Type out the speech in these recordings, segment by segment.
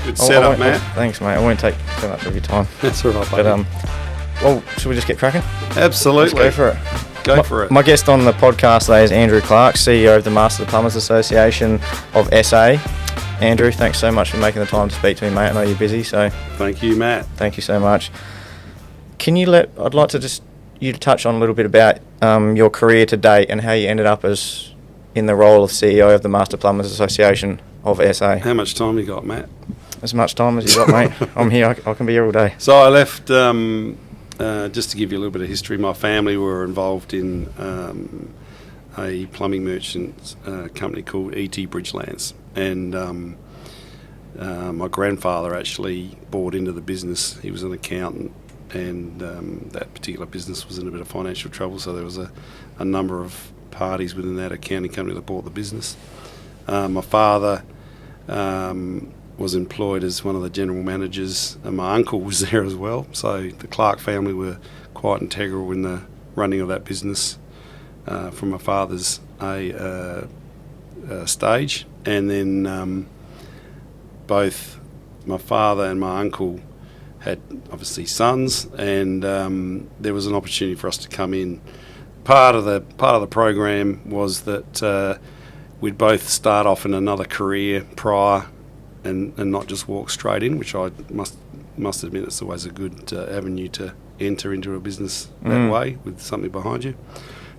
Good setup, Matt. Thanks, mate. I won't take too much of your time. That's all right, buddy. Well, should we just get cracking? Absolutely. Let's go for it. Go for it. My guest on the podcast today is Andrew Clarke, CEO of the Plumbers Association of SA. Andrew, thanks so much for making the time to speak to me, mate. I know you're busy, so thank you, Matt. Thank you so much. I'd like to just you to touch on a little bit about your career to date and how you ended up as in the role of CEO of the Plumbers Association of SA. How much time you got, Matt? As much time as you got, mate. I'm here. I can be here all day. So I left, just to give you a little bit of history, my family were involved in a plumbing merchant company called E.T. Bridgelands. And my grandfather actually bought into the business. He was an accountant, and that particular business was in a bit of financial trouble, so there was a number of parties within that accounting company that bought the business. My father was employed as one of the general managers, and my uncle was there as well. So the Clarke family were quite integral in the running of that business from my father's stage. And then both my father and my uncle had obviously sons, and there was an opportunity for us to come in. Part of the program was that we'd both start off in another career prior and not just walk straight in, which I must admit it's always a good avenue to enter into a business that way with something behind you.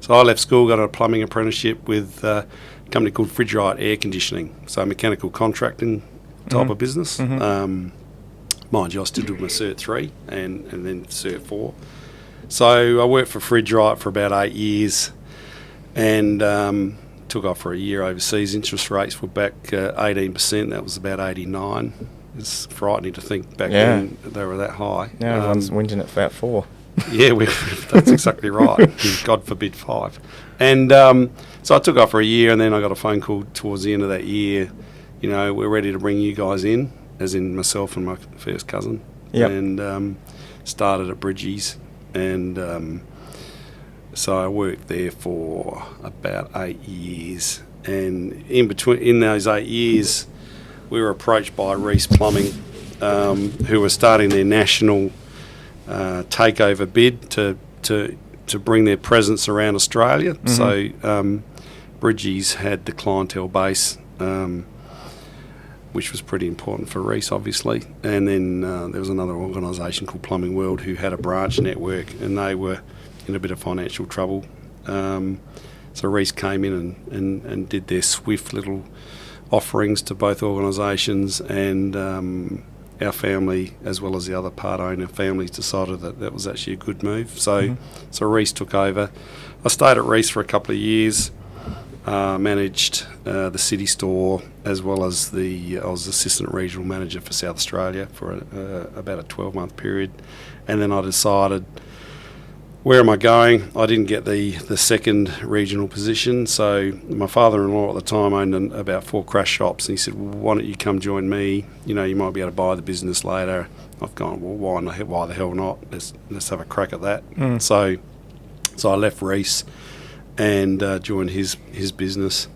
So I left school, got a plumbing apprenticeship with a company called Fridge-Right Air Conditioning, so mechanical contracting type of business. Mind you, I still did my Cert 3 and then Cert 4. So I worked for Fridge-Right for about 8 years and took off for a year overseas. Interest rates were back 18%. That was about 89. It's frightening to think back then they were that high. Now everyone's whinging at about 4. Yeah, that's exactly right. God forbid 5. And so I took off for a year, and then I got a phone call towards the end of that year. You know, we're ready to bring you guys in, as in myself and my first cousin. Yep. And started at Bridgies. And so I worked there for about 8 years. And in those 8 years, we were approached by Reece Plumbing, who were starting their national takeover bid to bring their presence around Australia. So Bridgies had the clientele base, which was pretty important for Reece, obviously. And then there was another organisation called Plumbing World who had a branch network, and they were in a bit of financial trouble. So Reece came in and did their swift little offerings to both organisations, and our family, as well as the other part owner families, decided that was actually a good move. So Reece took over. I stayed at Reece for a couple of years, managed the city store, as well as I was assistant regional manager for South Australia for about a 12-month period. And then I decided, where am I going? I didn't get the second regional position, so my father-in-law at the time owned about 4 crash shops, and he said, well, why don't you come join me? You know, you might be able to buy the business later. I've gone, well, why the hell not? Let's have a crack at that. So I left Reece and joined his business.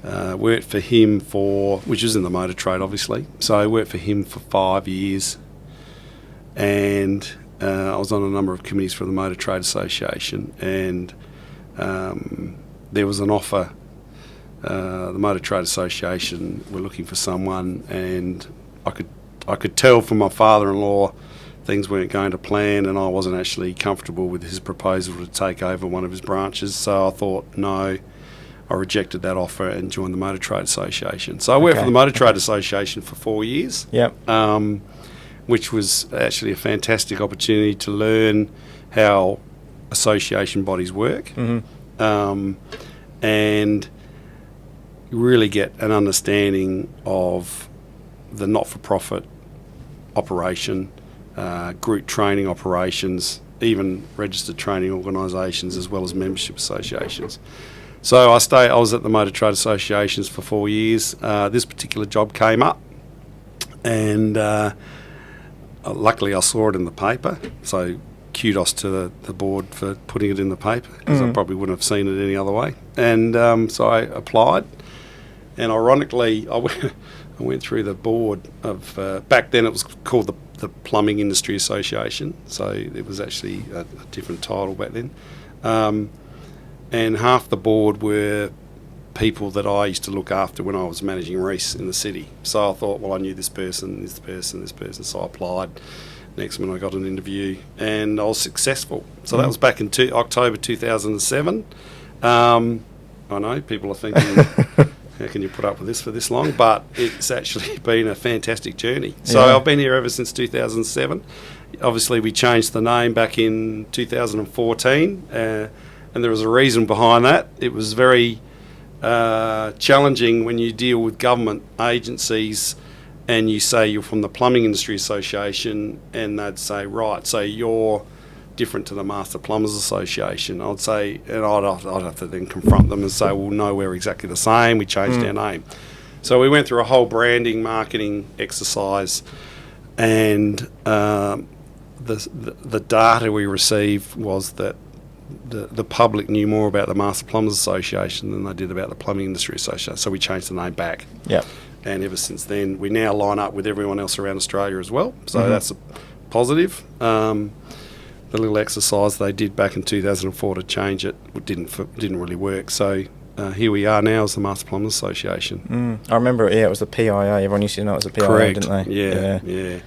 Worked for him which is in the motor trade, obviously. So I worked for him for 5 years, and I was on a number of committees for the Motor Trade Association, and there was an offer. The Motor Trade Association were looking for someone, and I could tell from my father-in-law things weren't going to plan, and I wasn't actually comfortable with his proposal to take over one of his branches. So I thought, no, I rejected that offer and joined the Motor Trade Association. So I worked for the Motor Trade Association for 4 years. Yep. Which was actually a fantastic opportunity to learn how association bodies work, and really get an understanding of the not-for-profit operation, group training operations, even registered training organisations, as well as membership associations. So I was at the Motor Trade Associations for 4 years. This particular job came up, and luckily I saw it in the paper, so kudos to the board for putting it in the paper, because I probably wouldn't have seen it any other way. And so I applied, and ironically I I went through the board of, back then it was called the Plumbing Industry Association, so it was actually a different title back then. And half the board were people that I used to look after when I was managing Reece in the city. So I thought, well, I knew this person, so I applied. Next minute I got an interview and I was successful. So that was back in October 2007. I know people are thinking, how can you put up with this for this long? But it's actually been a fantastic journey. So I've been here ever since 2007. Obviously we changed the name back in 2014 and there was a reason behind that. It was very challenging when you deal with government agencies and you say you're from the Plumbing Industry Association and they'd say, right, so you're different to the Master Plumbers Association. I'd say, and I'd have to then confront them and say, well, no, we're exactly the same. We changed our name. So we went through a whole branding, marketing exercise, and the data we received was that the public knew more about the Master Plumbers Association than they did about the Plumbing Industry Association. So we changed the name back. Yeah. And ever since then, we now line up with everyone else around Australia as well. So that's a positive. The little exercise they did back in 2004 to change it didn't really work. So here we are now as the Master Plumbers Association. I remember, it was the PIA. Everyone used to know it was the PIA, Correct. didn't they? Yeah.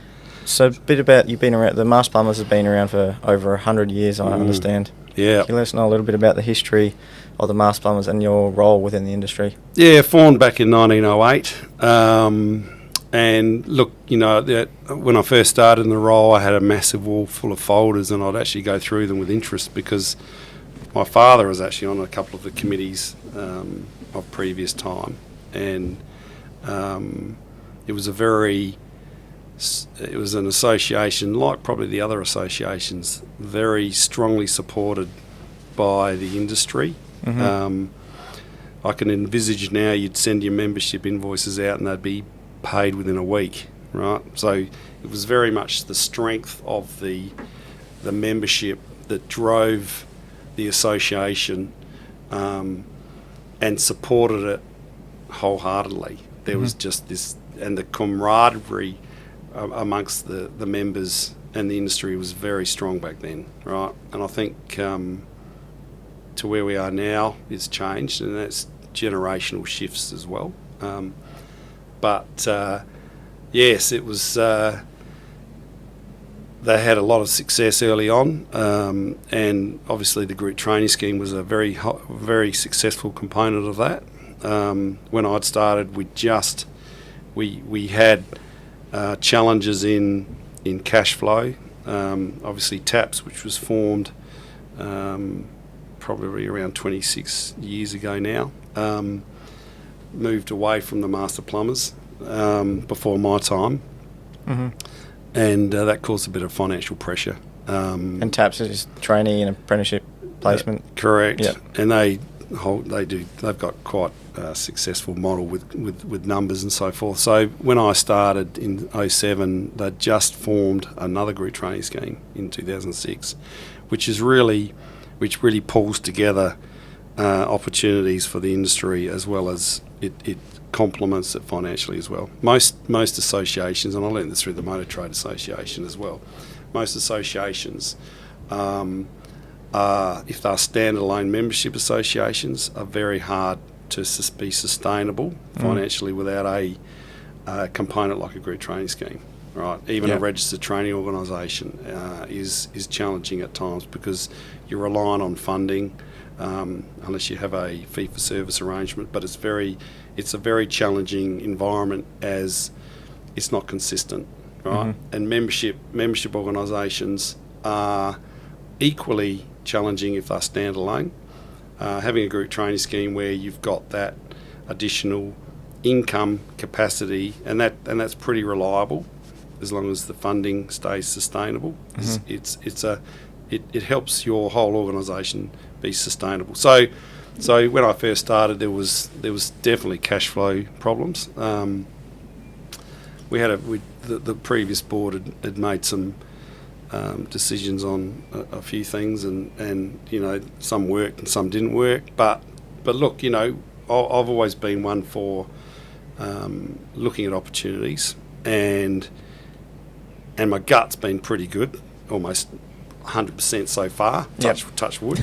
So a bit about, you've been around, the Master Plumbers have been around for over 100 years, I understand. Yeah. Can you let us know a little bit about the history of the Master Plumbers and your role within the industry? Yeah, formed back in 1908. And look, when I first started in the role, I had a massive wall full of folders and I'd actually go through them with interest because my father was actually on a couple of the committees of previous time. And it was an association, like probably the other associations, very strongly supported by the industry. I can envisage now you'd send your membership invoices out and they'd be paid within a week, right? So it was very much the strength of the membership that drove the association and supported it wholeheartedly. There was just this, and the camaraderie amongst the members and the industry was very strong back then, right? And I think to where we are now, it's changed, and that's generational shifts as well. But yes, it was. They had a lot of success early on, and obviously the group training scheme was a very successful component of that. When I'd started, we had challenges in cash flow. Obviously TAPS, which was formed probably around 26 years ago now, moved away from the Master Plumbers before my time, and that caused a bit of financial pressure. And TAPS is trainee and apprenticeship placement. Correct. Yep. And they've got quite a successful model with numbers and so forth. So when I started in 2007, they'd just formed another group training scheme in 2006, which really pulls together opportunities for the industry, as well as it complements it financially as well. Most associations, and I learned this through the Motor Trade Association as well, most associations, if they're standalone membership associations, are very hard to be sustainable financially without a component like a group training scheme. Right, even a registered training organisation is challenging at times because you're relying on funding unless you have a fee-for-service arrangement. But it's a very challenging environment as it's not consistent, right? And membership organisations are equally challenging if they're standalone. Having a group training scheme where you've got that additional income capacity, and that's pretty reliable, as long as the funding stays sustainable. It helps your whole organisation be sustainable. So when I first started, there was definitely cash flow problems. The previous board had made some decisions on a few things, and some worked and some didn't work. But look, I've always been one for looking at opportunities, and my gut's been pretty good, almost 100% so far. Touch wood.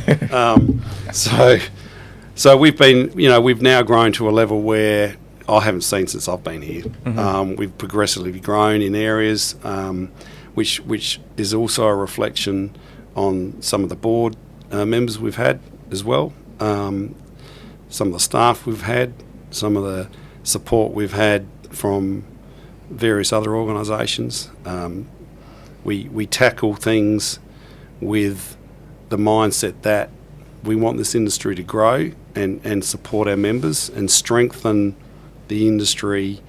So we've now grown to a level where I haven't seen since I've been here. We've progressively grown in areas, which is also a reflection on some of the board members we've had as well, some of the staff we've had, some of the support we've had from various other organisations. We tackle things with the mindset that we want this industry to grow and support our members and strengthen the industry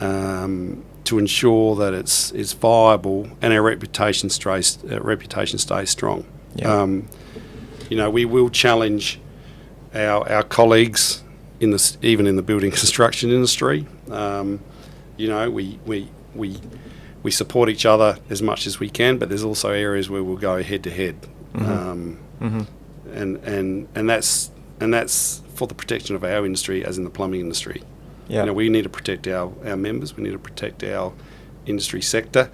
to ensure that it's viable and our reputation stays strong. Yeah. We will challenge our colleagues even in the building construction industry. We support each other as much as we can, but there's also areas where we'll go head to head, and that's for the protection of our industry, as in the plumbing industry. Yeah. We need to protect our members. We need to protect our industry sector.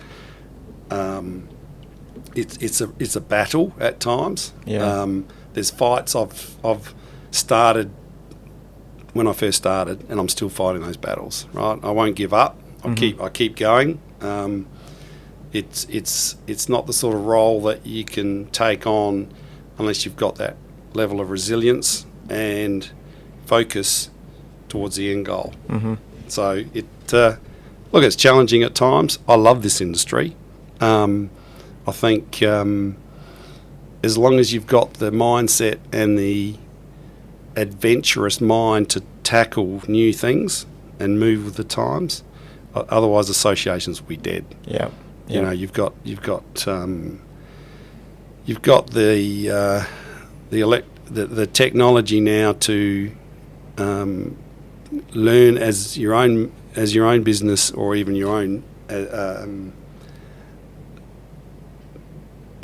It's a battle at times. Yeah. There's fights I've started when I first started, and I'm still fighting those battles. Right, I won't give up. I keep going. It's not the sort of role that you can take on unless you've got that level of resilience and focus towards the end goal. So it's challenging at times. I love this industry. I think as long as you've got the mindset and the adventurous mind to tackle new things and move with the times, otherwise associations will be dead. Yeah. You've got the technology now to learn as your own business, or even your own.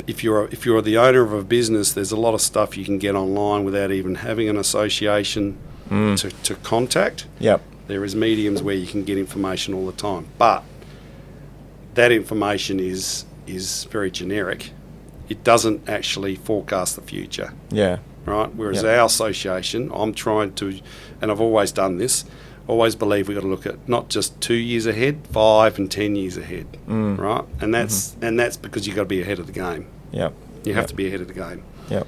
If you're the owner of a business, there's a lot of stuff you can get online without even having an association to contact. Yep. There is mediums where you can get information all the time, but that information is very generic. It doesn't actually forecast the future. Yeah. Right? Whereas our association, I'm trying to, and I've always done this, always believe we've got to look at not just 2 years ahead, 5 and 10 years ahead. Right? And that's because you've got to be ahead of the game. Yep. You have to be ahead of the game. Yep.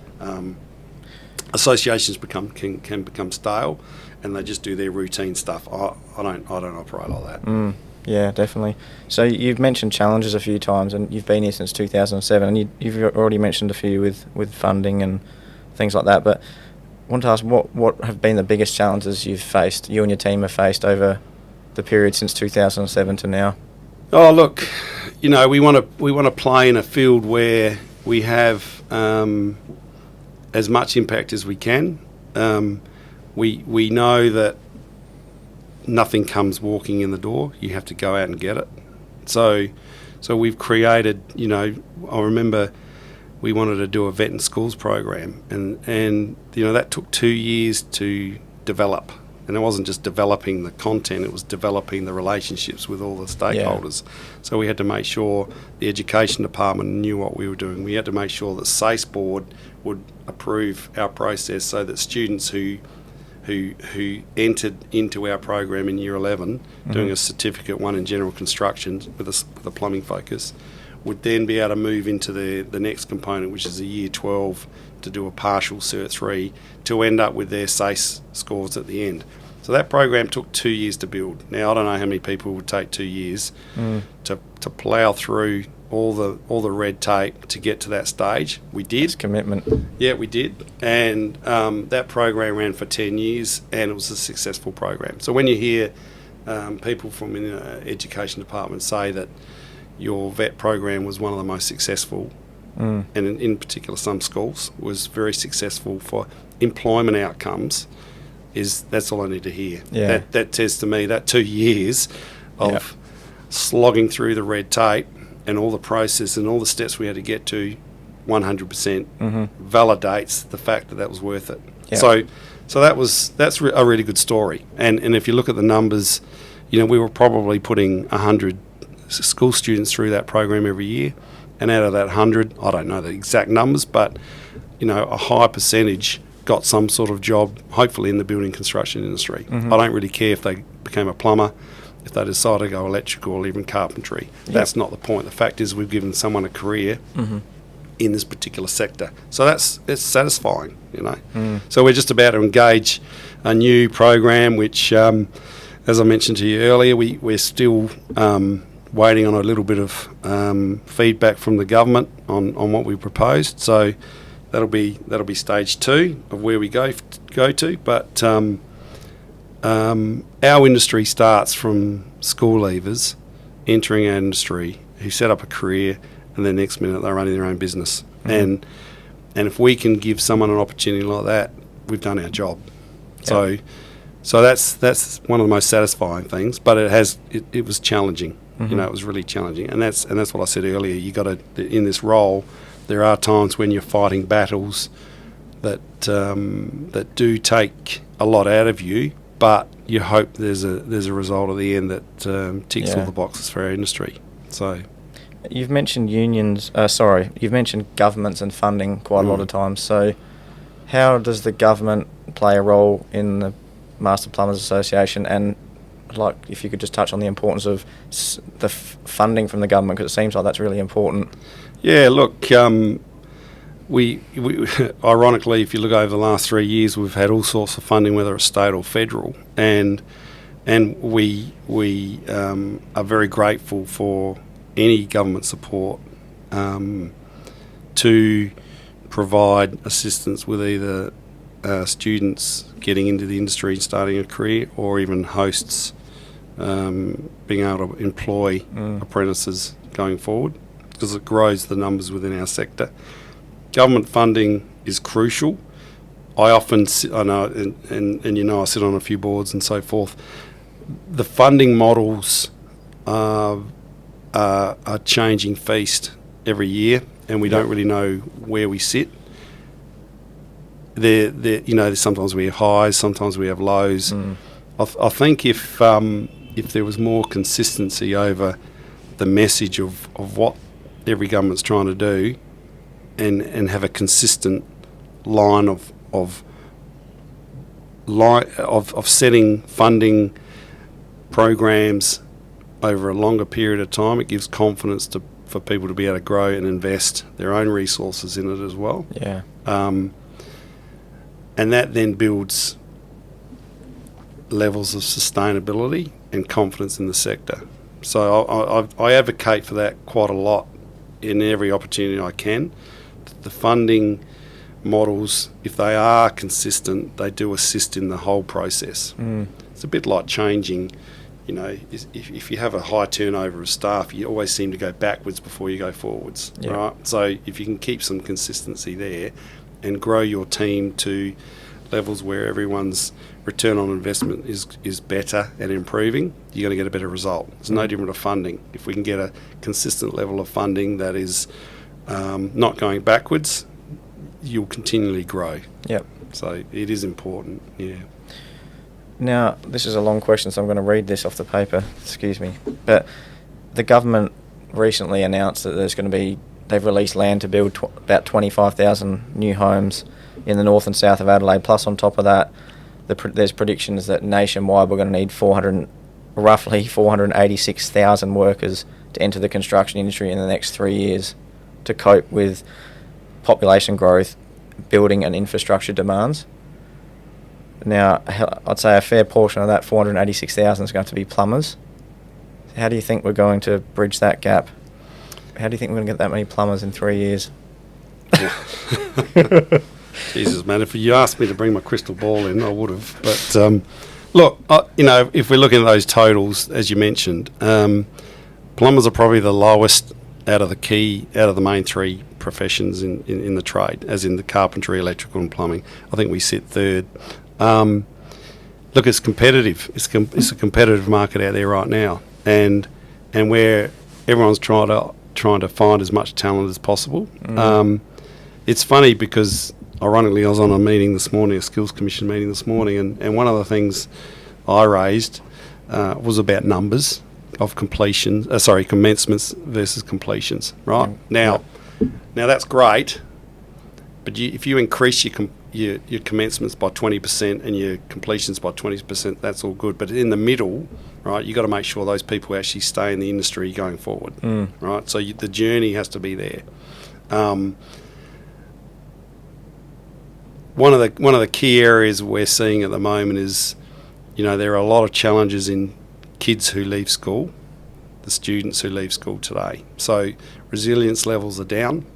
Associations can become stale, and they just do their routine stuff. I don't operate like that. Yeah, definitely. So you've mentioned challenges a few times, and you've been here since 2007, and you've already mentioned a few with funding and things like that. But I want to ask, what have been the biggest challenges you and your team have faced over the period since 2007 to now? Oh, look, we want to play in a field where we have as much impact as we can. We know that nothing comes walking in the door. You have to go out and get it. So we've created, I remember we wanted to do a vet in schools program, and that took 2 years to develop. And it wasn't just developing the content, it was developing the relationships with all the stakeholders. Yeah. So we had to make sure the education department knew what we were doing. We had to make sure that SACE board would approve our process so that students who entered into our program in Year 11, doing a Certificate 1 in General Construction with a plumbing focus, would then be able to move into the next component, which is a Year 12, to do a partial Cert 3, to end up with their SACE scores at the end. So that program took 2 years to build. Now, I don't know how many people would take 2 years to plough through all the red tape to get to that stage. We did. It's commitment. Yeah, we did. And that program ran for 10 years, and it was a successful program. So when you hear people from the education department say that your vet program was one of the most successful, and in particular some schools, was very successful for employment outcomes, that's all I need to hear. Yeah. That says to me that 2 years of slogging through the red tape and all the process and all the steps we had to get to 100% validates the fact that was worth it. Yep. So that's a really good story. And if you look at the numbers, we were probably putting 100 school students through that program every year, and out of that 100, I don't know the exact numbers, but a high percentage got some sort of job, hopefully in the building construction industry. I don't really care if they became a plumber, if they decide to go electrical or even carpentry. That's not the point. The fact is we've given someone a career in this particular sector. So it's satisfying, So we're just about to engage a new program which, as I mentioned to you earlier, we're still waiting on a little bit of feedback from the government on what we proposed. So that'll be stage 2 of where we go to. But our industry starts from school leavers entering our industry who set up a career, and the next minute they're running their own business. And if we can give someone an opportunity like that, we've done our job. Yep. So that's one of the most satisfying things. But it was challenging. It was really challenging, and that's what I said earlier. You got to, in this role, there are times when you're fighting battles that do take a lot out of you, but you hope there's a result at the end that ticks all the boxes for our industry. So, you've mentioned unions. You've mentioned governments and funding quite a lot of times. So, how does the government play a role in the Master Plumbers Association? And if you could just touch on the importance of the funding from the government, because it seems like that's really important. Yeah, look, we ironically, if you look over the last 3 years, we've had all sorts of funding, whether it's state or federal, and we are very grateful for any government support to provide assistance with either students getting into the industry and starting a career, or even hosts being able to employ apprentices going forward, because it grows the numbers within our sector. Government funding is crucial. I often I sit on a few boards and so forth. The funding models are changing feast every year, and we don't really know where we sit. Sometimes we have highs, sometimes we have lows. I think if there was more consistency over the message of what every government's trying to do, and have a consistent line of setting funding programs over a longer period of time, it gives confidence for people to be able to grow and invest their own resources in it as well. Yeah. And that then builds levels of sustainability and confidence in the sector. So I advocate for that quite a lot in every opportunity I can. The funding models, if they are consistent, they do assist in the whole process. It's a bit like changing, if you have a high turnover of staff, you always seem to go backwards before you go forwards, right? So if you can keep some consistency there and grow your team to levels where everyone's return on investment is better and improving, you're going to get a better result. It's no different to funding. If we can get a consistent level of funding that is not going backwards, you'll continually grow. Yep. So it is important, yeah. Now, this is a long question, so I'm going to read this off the paper. Excuse me. But the government recently announced that they've released land to build about 25,000 new homes in the north and south of Adelaide. Plus, on top of that, there's predictions that nationwide we're going to need roughly 486,000 workers to enter the construction industry in the next 3 years to cope with population growth, building and infrastructure demands. Now, I'd say a fair portion of that 486,000 is going to be plumbers. How do you think we're going to bridge that gap? How do you think we're going to get that many plumbers in 3 years? Jesus, man, if you asked me to bring my crystal ball in, I would have. But, look, if we're looking at those totals, as you mentioned, plumbers are probably the lowest out of the main three professions in the trade, as in the carpentry, electrical and plumbing. I think we sit third. Look, it's competitive. It's a competitive market out there right now, and where everyone's trying to find as much talent as possible. it's funny because, ironically, I was on a meeting this morning, a skills commission meeting this morning, and one of the things I raised was about numbers of commencements versus completions. Right now that's great, but if you increase your commencements by 20% and your completions by 20%, that's all good. But in the middle, right, you got to make sure those people actually stay in the industry going forward, right? So the journey has to be there. One of the key areas we're seeing at the moment is, there are a lot of challenges in kids who leave school, the students who leave school today. So resilience levels are down.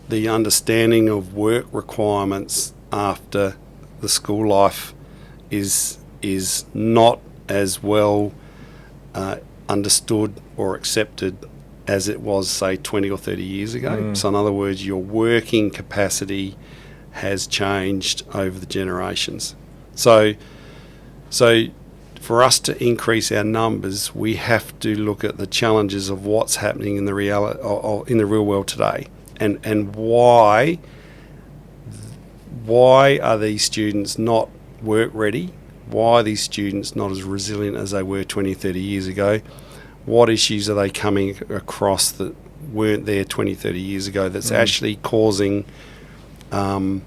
The understanding of work requirements after the school life is not as well understood or accepted as it was, say, 20 or 30 years ago. So in other words, your working capacity has changed over the generations. So for us to increase our numbers, we have to look at the challenges of what's happening in the real world today. And why are these students not work ready? Why are these students not as resilient as they were 20, 30 years ago? What issues are they coming across that weren't there 20, 30 years ago that's actually causing the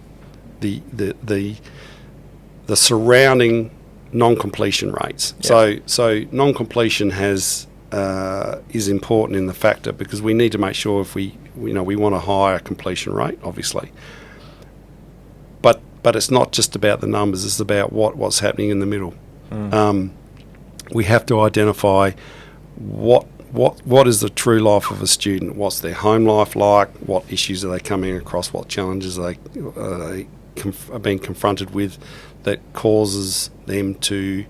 surrounding non-completion rates? Yep. So non-completion is important in the factor, because we need to make sure if we want a higher completion rate, obviously. But it's not just about the numbers, it's about what's happening in the middle. We have to identify what is the true life of a student, what's their home life like, what issues are they coming across, what challenges are they being confronted with that causes them to,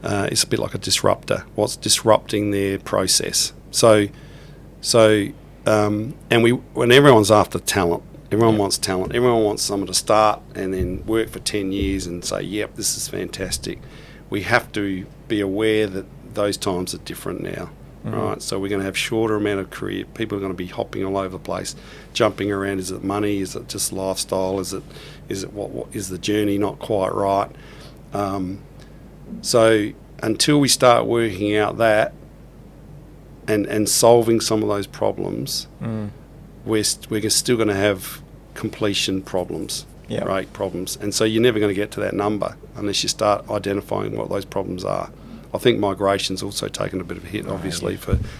it's a bit like a disruptor, what's disrupting their process. When everyone's after talent, everyone wants talent, everyone wants someone to start and then work for 10 years and say, yep, this is fantastic. We have to be aware that those times are different now, right? So we're going to have shorter amount of career. People are going to be hopping all over the place, jumping around. Is it money? Is it just lifestyle? Is it what is the journey not quite right? So until we start working out that and solving some of those problems, we're still going to have completion problems, rate problems. And so you're never going to get to that number unless you start identifying what those problems are. I think migration's also taken a bit of a hit, obviously,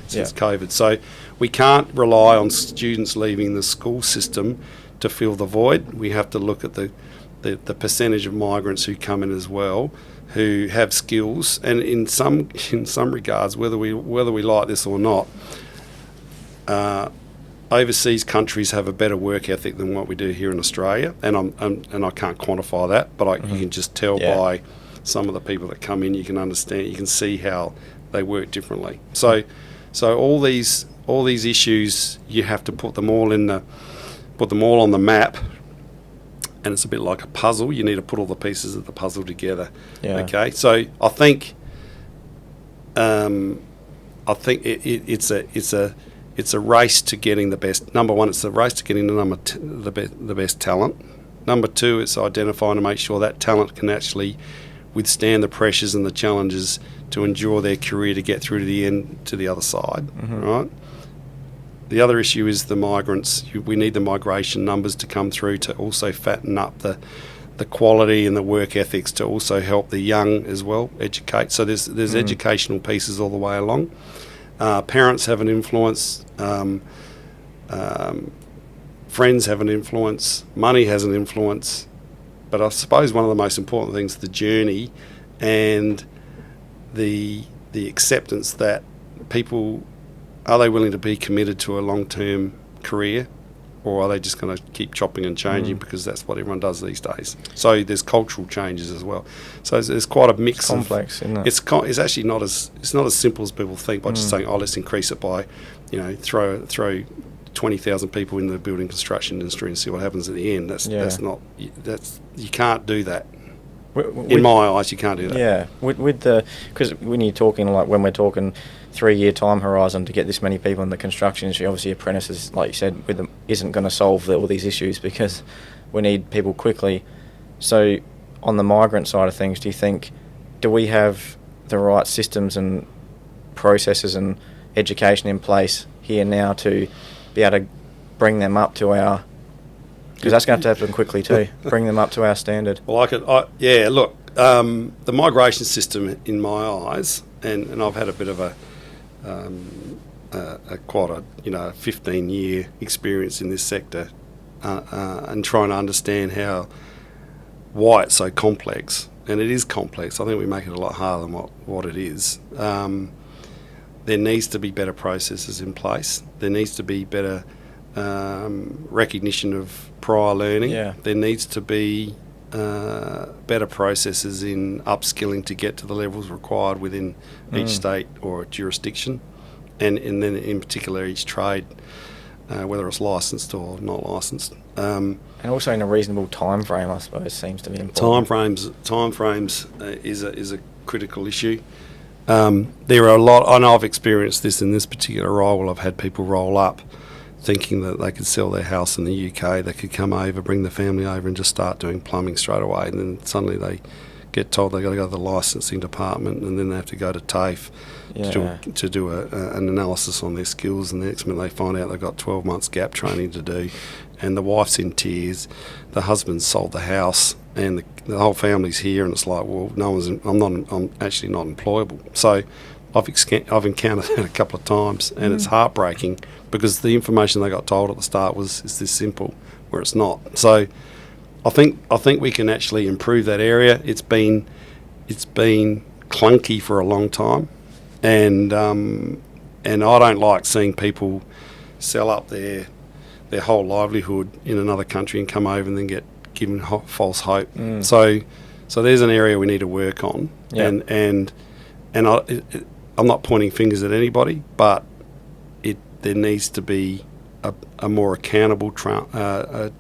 since COVID. So we can't rely on students leaving the school system to fill the void. We have to look at the percentage of migrants who come in as well, who have skills, and in some regards, whether we like this or not, overseas countries have a better work ethic than what we do here in Australia, and I can't quantify that, but you can just tell by some of the people that come in. You can understand, you can see how they work differently. So all these issues, you have to put them all on the map. And it's a bit like a puzzle. You need to put all the pieces of the puzzle together. Yeah. Okay. So I think it's a race to getting the best. Number one, it's a race to getting the best talent. Number two, it's identifying to make sure that talent can actually withstand the pressures and the challenges to endure their career to get through to the end, to the other side. Right. The other issue is the migrants. We need the migration numbers to come through to also fatten up the quality and the work ethics, to also help the young as well educate. So there's educational pieces all the way along. Parents have an influence. Friends have an influence. Money has an influence. But I suppose one of the most important things is the journey and the acceptance that people, are they willing to be committed to a long-term career, or are they just going to keep chopping and changing because that's what everyone does these days? So there's cultural changes as well. So there's quite a mix. It's complex, isn't it? It's actually not as simple as people think by just saying, let's increase it by, throw 20,000 people in the building construction industry and see what happens at the end. That's not, you can't do that. In my eyes, you can't do that. Yeah, with the, because when you're talking, like when we're talking 3-year time horizon to get this many people in the construction industry, obviously apprentices, like you said, with them isn't going to solve all these issues because we need people quickly. So on the migrant side of things, do we have the right systems and processes and education in place here now to be able to bring them up to our, because that's going to have to happen quickly too, bring them up to our standard? Well, look, the migration system in my eyes, and I've had a bit of a quite a 15-year experience in this sector, and trying to understand why it's so complex, and it is complex. I think we make it a lot harder than what it is. There needs to be better processes in place. There needs to be better recognition of prior learning. Yeah. There needs to be better processes in upskilling to get to the levels required within each state or jurisdiction, and then in particular each trade, whether it's licensed or not licensed. And also in a reasonable time frame, I suppose, seems to be important. Time frames is a critical issue. There are a lot. I know I've experienced this in this particular role. Where I've had people roll up thinking that they could sell their house in the UK, they could come over, bring the family over and just start doing plumbing straight away, and then suddenly they get told they've got to go to the licensing department, and then they have to go to TAFE to do an analysis on their skills, and the next minute they find out they've got 12 months gap training to do, and the wife's in tears, the husband's sold the house, and the whole family's here, and it's like, well, I'm actually not employable. So I've encountered that a couple of times, and it's heartbreaking because the information they got told at the start is this simple, where it's not. So I think we can actually improve that area. It's been clunky for a long time, and I don't like seeing people sell up their whole livelihood in another country and come over and then get given false hope. So there's an area we need to work on, and I'm not pointing fingers at anybody, but there needs to be a more accountable, an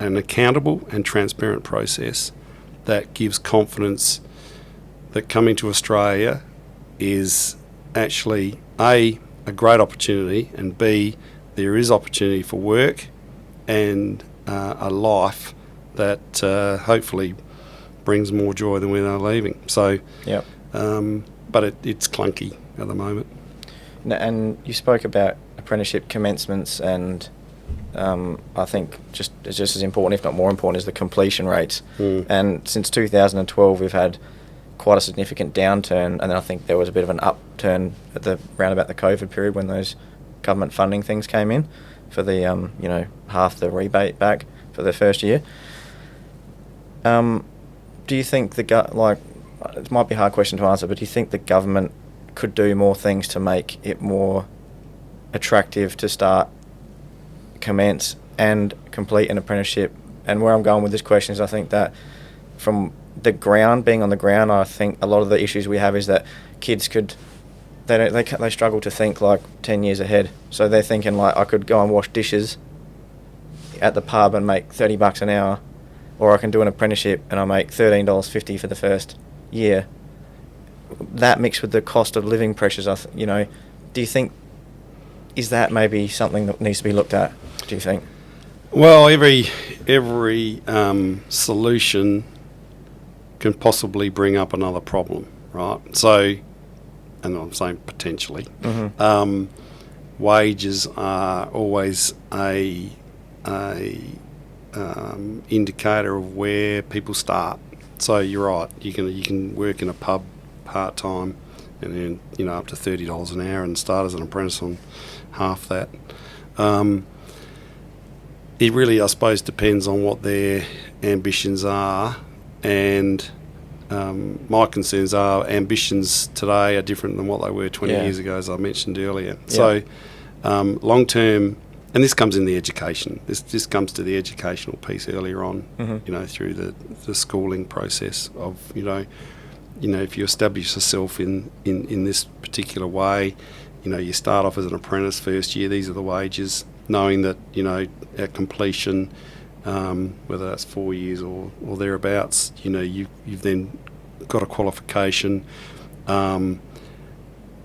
accountable and transparent process that gives confidence that coming to Australia is actually a great opportunity, and B, there is opportunity for work and a life that hopefully brings more joy than when they're leaving. So, but it's clunky at the moment. And you spoke about apprenticeship commencements, and I think just as important, if not more important, is the completion rates. And since 2012, we've had quite a significant downturn, and then I think there was a bit of an upturn round about the COVID period when those government funding things came in for the half the rebate back for the first year. Do you think it might be a hard question to answer, but do you think the government could do more things to make it more attractive to start, commence and complete an apprenticeship? And where I'm going with this question is, I think that from being on the ground, I think a lot of the issues we have is that kids they struggle to think like 10 years ahead. So they're thinking like, I could go and wash dishes at the pub and make $30 an hour, or I can do an apprenticeship and I make $13.50 for the first year. That mixed with the cost of living pressures, do you think, is that maybe something that needs to be looked at, do you think? Well, every solution can possibly bring up another problem, right? So, and I'm saying potentially, wages are always a indicator of where people start. So you're right, you can work in a pub part time and then up to $30 an hour and start as an apprentice on half that. It really, I suppose, depends on what their ambitions are, and my concerns are ambitions today are different than what they were 20 years ago, as I mentioned earlier. So long term, and this comes in the education. This comes to the educational piece earlier on, through the schooling process of, if you establish yourself in this particular way, you start off as an apprentice first year, these are the wages, knowing that, at completion, whether that's 4 years or thereabouts. You've then got a qualification, and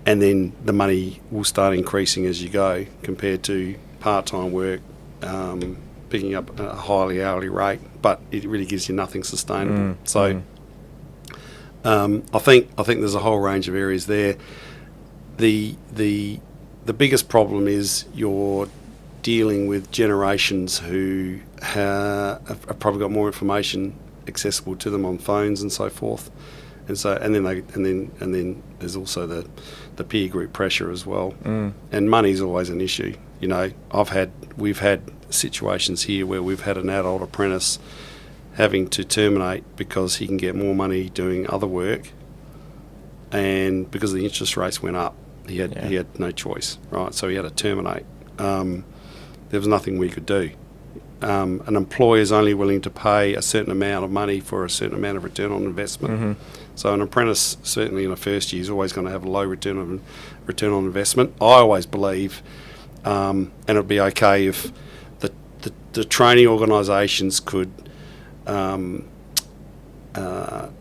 then the money will start increasing as you go, compared to part-time work, picking up a highly hourly rate, but it really gives you nothing sustainable. I think there's a whole range of areas there. The biggest problem is you're dealing with generations who have probably got more information accessible to them on phones and so forth, and then there's also the peer group pressure as well, and money's always an issue. We've had situations here where we've had an adult apprentice having to terminate because he can get more money doing other work, and because the interest rates went up, he had no choice, right? So he had to terminate. There was nothing we could do. An employer is only willing to pay a certain amount of money for a certain amount of return on investment. So an apprentice, certainly in the first year, is always going to have a low return on investment. I always believe, and it'd be okay if the training organisations could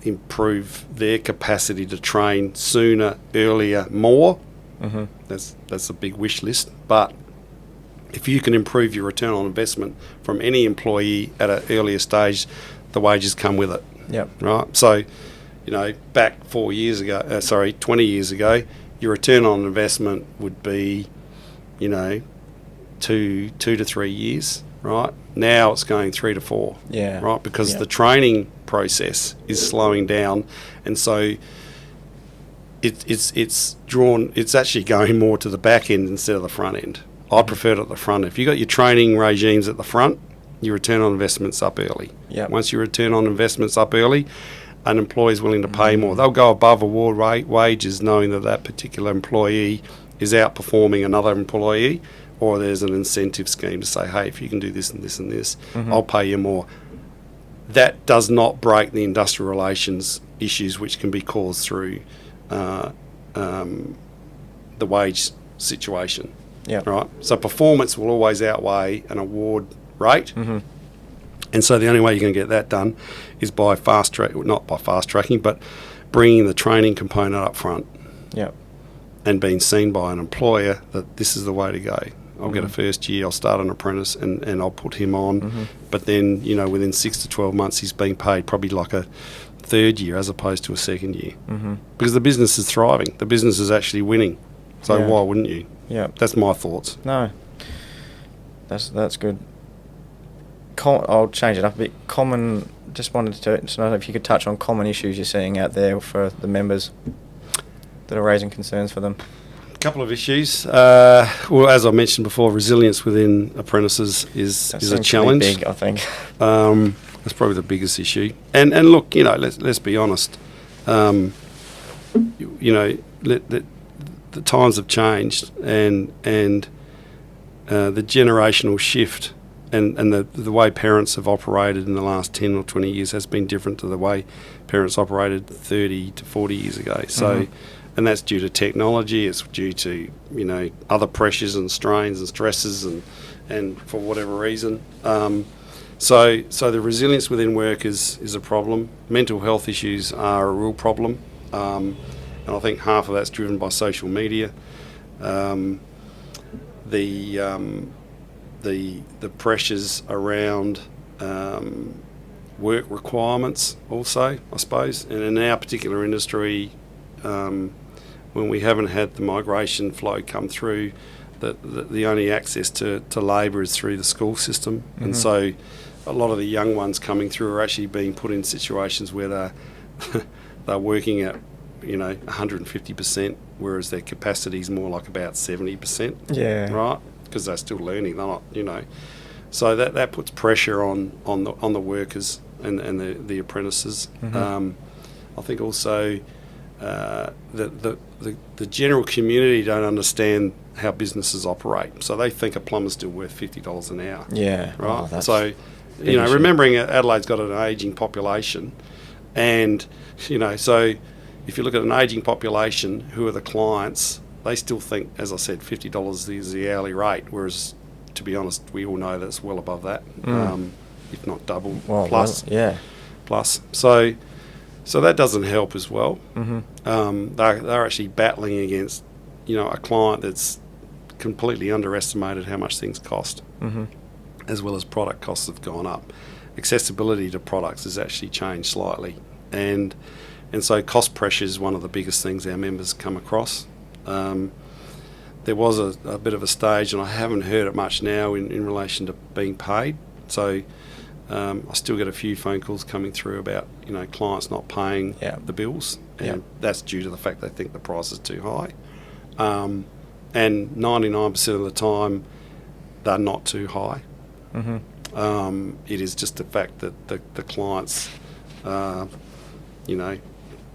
improve their capacity to train sooner, earlier, more. That's a big wish list, but if you can improve your return on investment from any employee at an earlier stage, the wages come with it. Right. So, back 20 years ago, your return on investment would be, 2 to 3 years. Right. Now it's going 3 to 4. Right. Because the training process is slowing down, and so it's actually going more to the back end instead of the front end. I prefer it at the front. If you got your training regimes at the front, your return on investment's up early. Once your return on investment's up early, an employer's willing to pay more. They'll go above award rate wages, knowing that particular employee is outperforming another employee, or there's an incentive scheme to say, hey, if you can do this and this and this, I'll pay you more. That does not break the industrial relations issues which can be caused through the wage situation. Right. So performance will always outweigh an award rate, and so the only way you can get that done is by not by fast tracking, but bringing the training component up front. And being seen by an employer that this is the way to go. I'll get a first year, I'll start an apprentice, and I'll put him on. But then, within 6 to 12 months, he's being paid probably like a third year as opposed to a second year, because the business is thriving. The business is actually winning. So why wouldn't you? That's my thoughts. No, that's good. I'll change it up a bit. Just wanted to know if you could touch on common issues you're seeing out there for the members that are raising concerns for them. A couple of issues. Well, as I mentioned before, resilience within apprentices is a challenge. Big, I think. That's probably the biggest issue. And look, let's be honest. The times have changed, and the generational shift and the way parents have operated in the last 10 or 20 years has been different to the way parents operated 30 to 40 years ago. So, and that's due to technology. It's due to other pressures and strains and stresses, and for whatever reason. So the resilience within work is a problem. Mental health issues are a real problem. And I think half of that's driven by social media. The pressures around work requirements also, I suppose. And in our particular industry, when we haven't had the migration flow come through, the only access to labour is through the school system. And so a lot of the young ones coming through are actually being put in situations where they're working at 150%, whereas their capacity is more like about 70%. Right, because they're still learning. They're not, So that puts pressure on the workers and the apprentices. I think also the general community don't understand how businesses operate, so they think a plumber's still worth $50 an hour. Right. So remembering Adelaide's got an ageing population, and so if you look at an ageing population, who are the clients? They still think, as I said, $50 is the hourly rate, whereas, to be honest, we all know that's well above that. if not double, Well, plus. well, yeah. Plus. So that doesn't help as well. Mm-hmm. They're actually battling against, a client that's completely underestimated how much things cost, Mm-hmm. as well as product costs have gone up. Accessibility to products has actually changed slightly, and so cost pressure is one of the biggest things our members come across. There was a bit of a stage, and I haven't heard it much now in relation to being paid. So I still get a few phone calls coming through about clients not paying the bills, and that's due to the fact they think the price is too high. And 99% of the time, they're not too high. Mm-hmm. It is just the fact that the clients,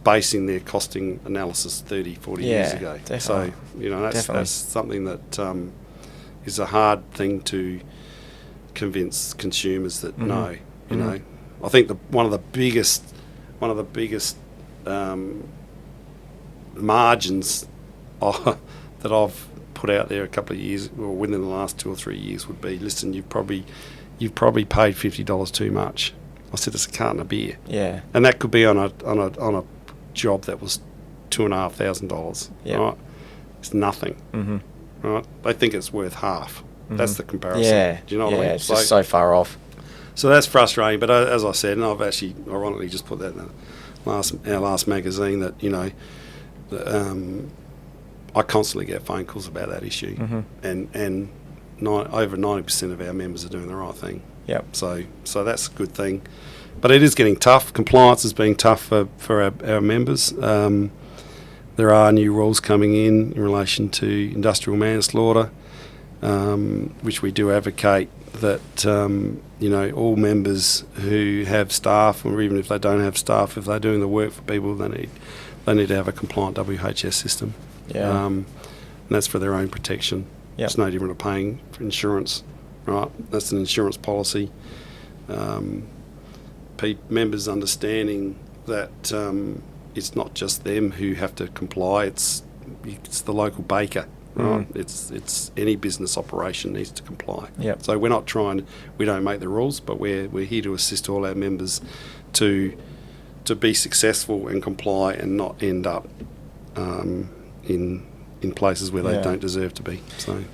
basing their costing analysis 30, 40 years ago. Definitely. So, that's something that is a hard thing to convince consumers that no, I think one of the biggest margins that I've put out there a couple of years, or within the last 2 or 3 years, would be, listen, you've probably paid $50 too much. I said, it's a carton of beer. Yeah. And that could be on a job that was $2,500. Yeah. Right? It's nothing. Mm-hmm. Right? They think it's worth half. Mm-hmm. That's the comparison. Yeah. Do you know what I mean? It's just so far off. So that's frustrating. But as I said, and I've actually ironically just put that in our last magazine, that I constantly get phone calls about that issue, Mm-hmm. and over 90% of our members are doing the right thing. Yep. So that's a good thing. But it is getting tough. Compliance is being tough for our members. There are new rules coming in relation to industrial manslaughter, which we do advocate that all members who have staff, or even if they don't have staff, if they're doing the work for people, they need to have a compliant WHS system. Yeah. And that's for their own protection. Yep. It's no different to paying for insurance, right? That's an insurance policy. Members understanding that it's not just them who have to comply. It's the local baker, right? It's any business operation needs to comply. Yep. So we don't make the rules, but we're here to assist all our members to be successful and comply and not end up in places where they don't deserve to be. So.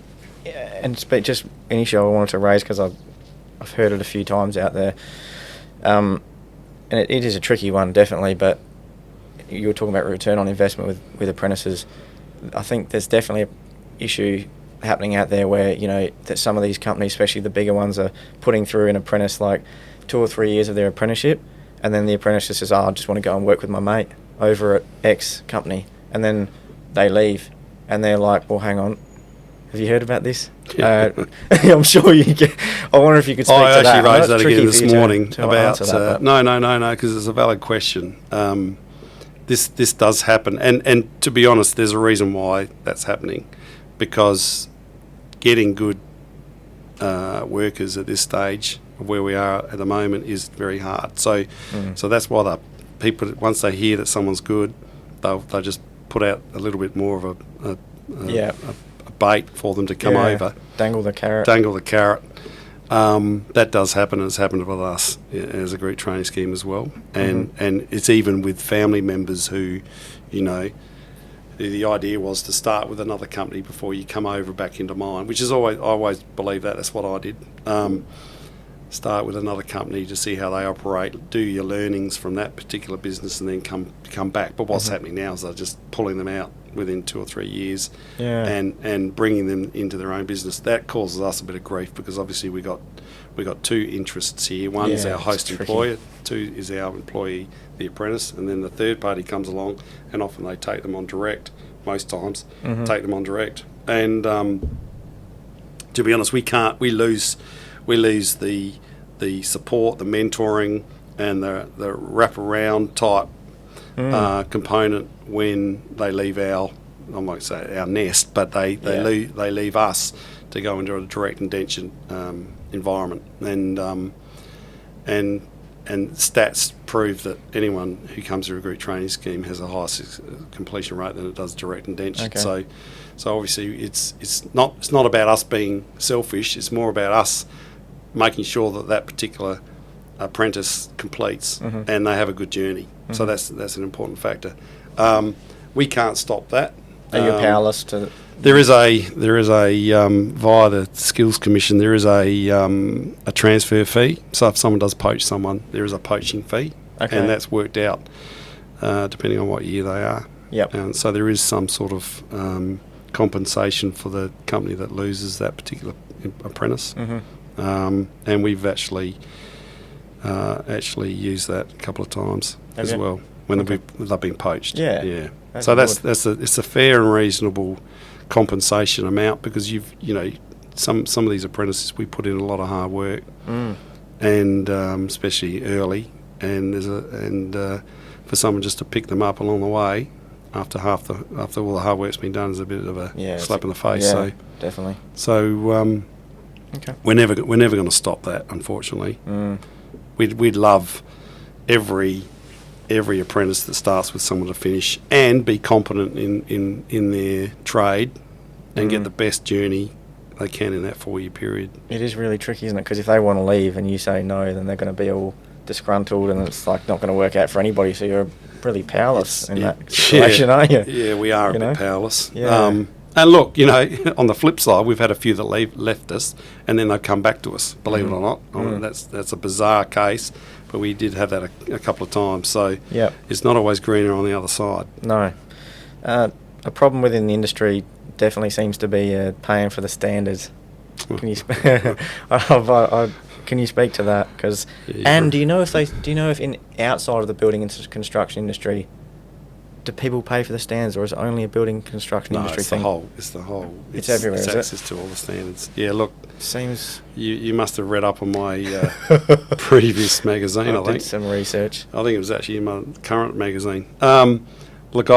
Yeah, and just an issue I wanted to raise, because I've heard it a few times out there, and it is a tricky one, definitely. But you were talking about return on investment with apprentices. I think there's definitely an issue happening out there where that some of these companies, especially the bigger ones, are putting through an apprentice like 2 or 3 years of their apprenticeship, and then the apprentice just says, I just want to go and work with my mate over at X company, and then they leave, and they're like, well, hang on. Have you heard about this? I'm sure you get. I wonder if you could speak to that. I actually raised that again this morning about. No, because it's a valid question. This does happen, and to be honest, there's a reason why that's happening, because getting good workers at this stage of where we are at the moment is very hard. So that's why the people, once they hear that someone's good, they'll just put out a little bit more of a bait for them to come over. Dangle the carrot. That does happen, and it's happened with us as a group training scheme as well. And it's even with family members who, the idea was to start with another company before you come over back into mine, which is I always believe that. That's what I did. Start with another company to see how they operate, do your learnings from that particular business, and then come back. But what's happening now is they're just pulling them out within 2 or 3 years, and bringing them into their own business. That causes us a bit of grief, because obviously we got two interests here. One is our host employer, two is our employee, the apprentice, and then the third party comes along, and often they take them on direct. Most times, take them on direct. And to be honest, we lose the support, the mentoring, and the wraparound type component when they leave I might say our nest, but they leave us to go into a direct indentured environment, and stats prove that anyone who comes through a group training scheme has a higher completion rate than it does direct indentured. Okay. So obviously it's not about us being selfish. It's more about us making sure that particular apprentice completes, Mm-hmm. and they have a good journey. Mm-hmm. So that's an important factor. We can't stop that. Are you powerless to? There is a via the Skills Commission, there is a transfer fee. So if someone does poach someone, there is a poaching fee, Okay. and that's worked out depending on what year they are. Yep. And so there is some sort of compensation for the company that loses that particular apprentice. Mm-hmm. And we've actually used that a couple of times Have as you? well when Okay. they've been poached. Yeah. Yeah. That's So good. it's a fair and reasonable compensation amount, because some of these apprentices, we put in a lot of hard work, and especially early, and for someone just to pick them up along the way after all the hard work's been done is a bit of a slap in the face. Yeah, definitely. So Okay. we're never going to stop that, unfortunately. We'd love every apprentice that starts with someone to finish and be competent in their trade and get the best journey they can in that 4-year period. It is really tricky, isn't it? Because if they want to leave and you say no, then they're going to be all disgruntled, and it's like not going to work out for anybody. So you're really powerless in that situation, aren't you? Yeah, we are You a know? bit powerless. Yeah. And look, on the flip side, we've had a few that left us, and then they've come back to us. Believe it or not, I mean, that's a bizarre case, but we did have that a couple of times. So Yep. it's not always greener on the other side. No. A problem within the industry definitely seems to be paying for the standards. Can you can you speak to that? Cause, Yeah, and do you know if in outside of the building and construction industry, do people pay for the standards, or is it only a building construction No, industry it's thing? the whole. It's everywhere, It's is it? access to all the standards. Yeah, look, Seems. you must have read up on my previous magazine. I I think did some research. I think it was actually in my current magazine. Look,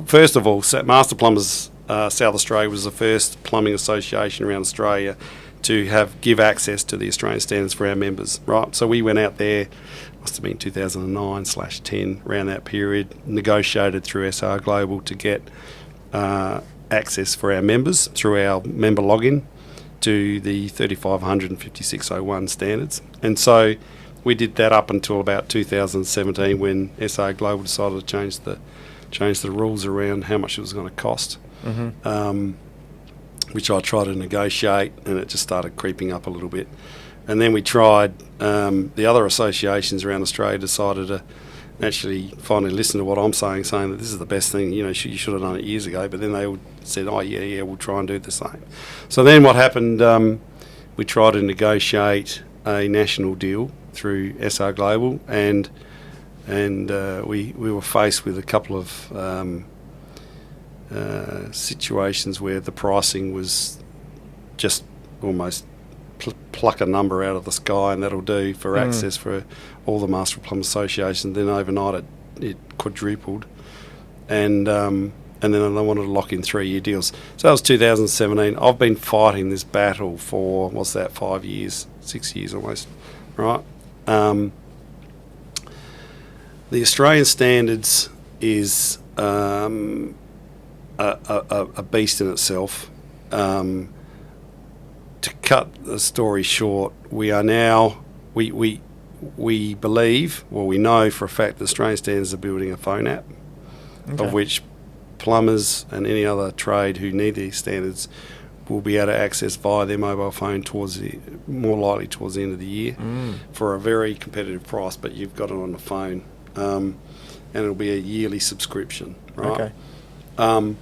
first of all, Master Plumbers South Australia was the first plumbing association around Australia to give access to the Australian standards for our members, right? So we went out there, must have been 2009/10, around that period, negotiated through SR Global to get access for our members through our member login to the 3500 and 5601 standards. And so we did that up until about 2017, when SR Global decided to change the rules around how much it was going to cost. Which I tried to negotiate, and it just started creeping up a little bit. And then we tried, the other associations around Australia decided to actually finally listen to what I'm saying that this is the best thing, you should have done it years ago. But then they all said, oh, yeah, we'll try and do the same. So then what happened, we tried to negotiate a national deal through SR Global, and we were faced with a couple of situations where the pricing was just almost pluck a number out of the sky and that'll do for access for all the Master Plumber Association. Then overnight it quadrupled, and then they wanted to lock in 3-year deals. So that was 2017. I've been fighting this battle for 5 years, 6 years almost, right? The Australian standards is a beast in itself. To cut the story short, we are now we believe, well, we know for a fact that Australian Standards are building a phone app, of which plumbers and any other trade who need these standards will be able to access via their mobile phone more likely towards the end of the year for a very competitive price. But you've got it on the phone, and it'll be a yearly subscription, right? Okay.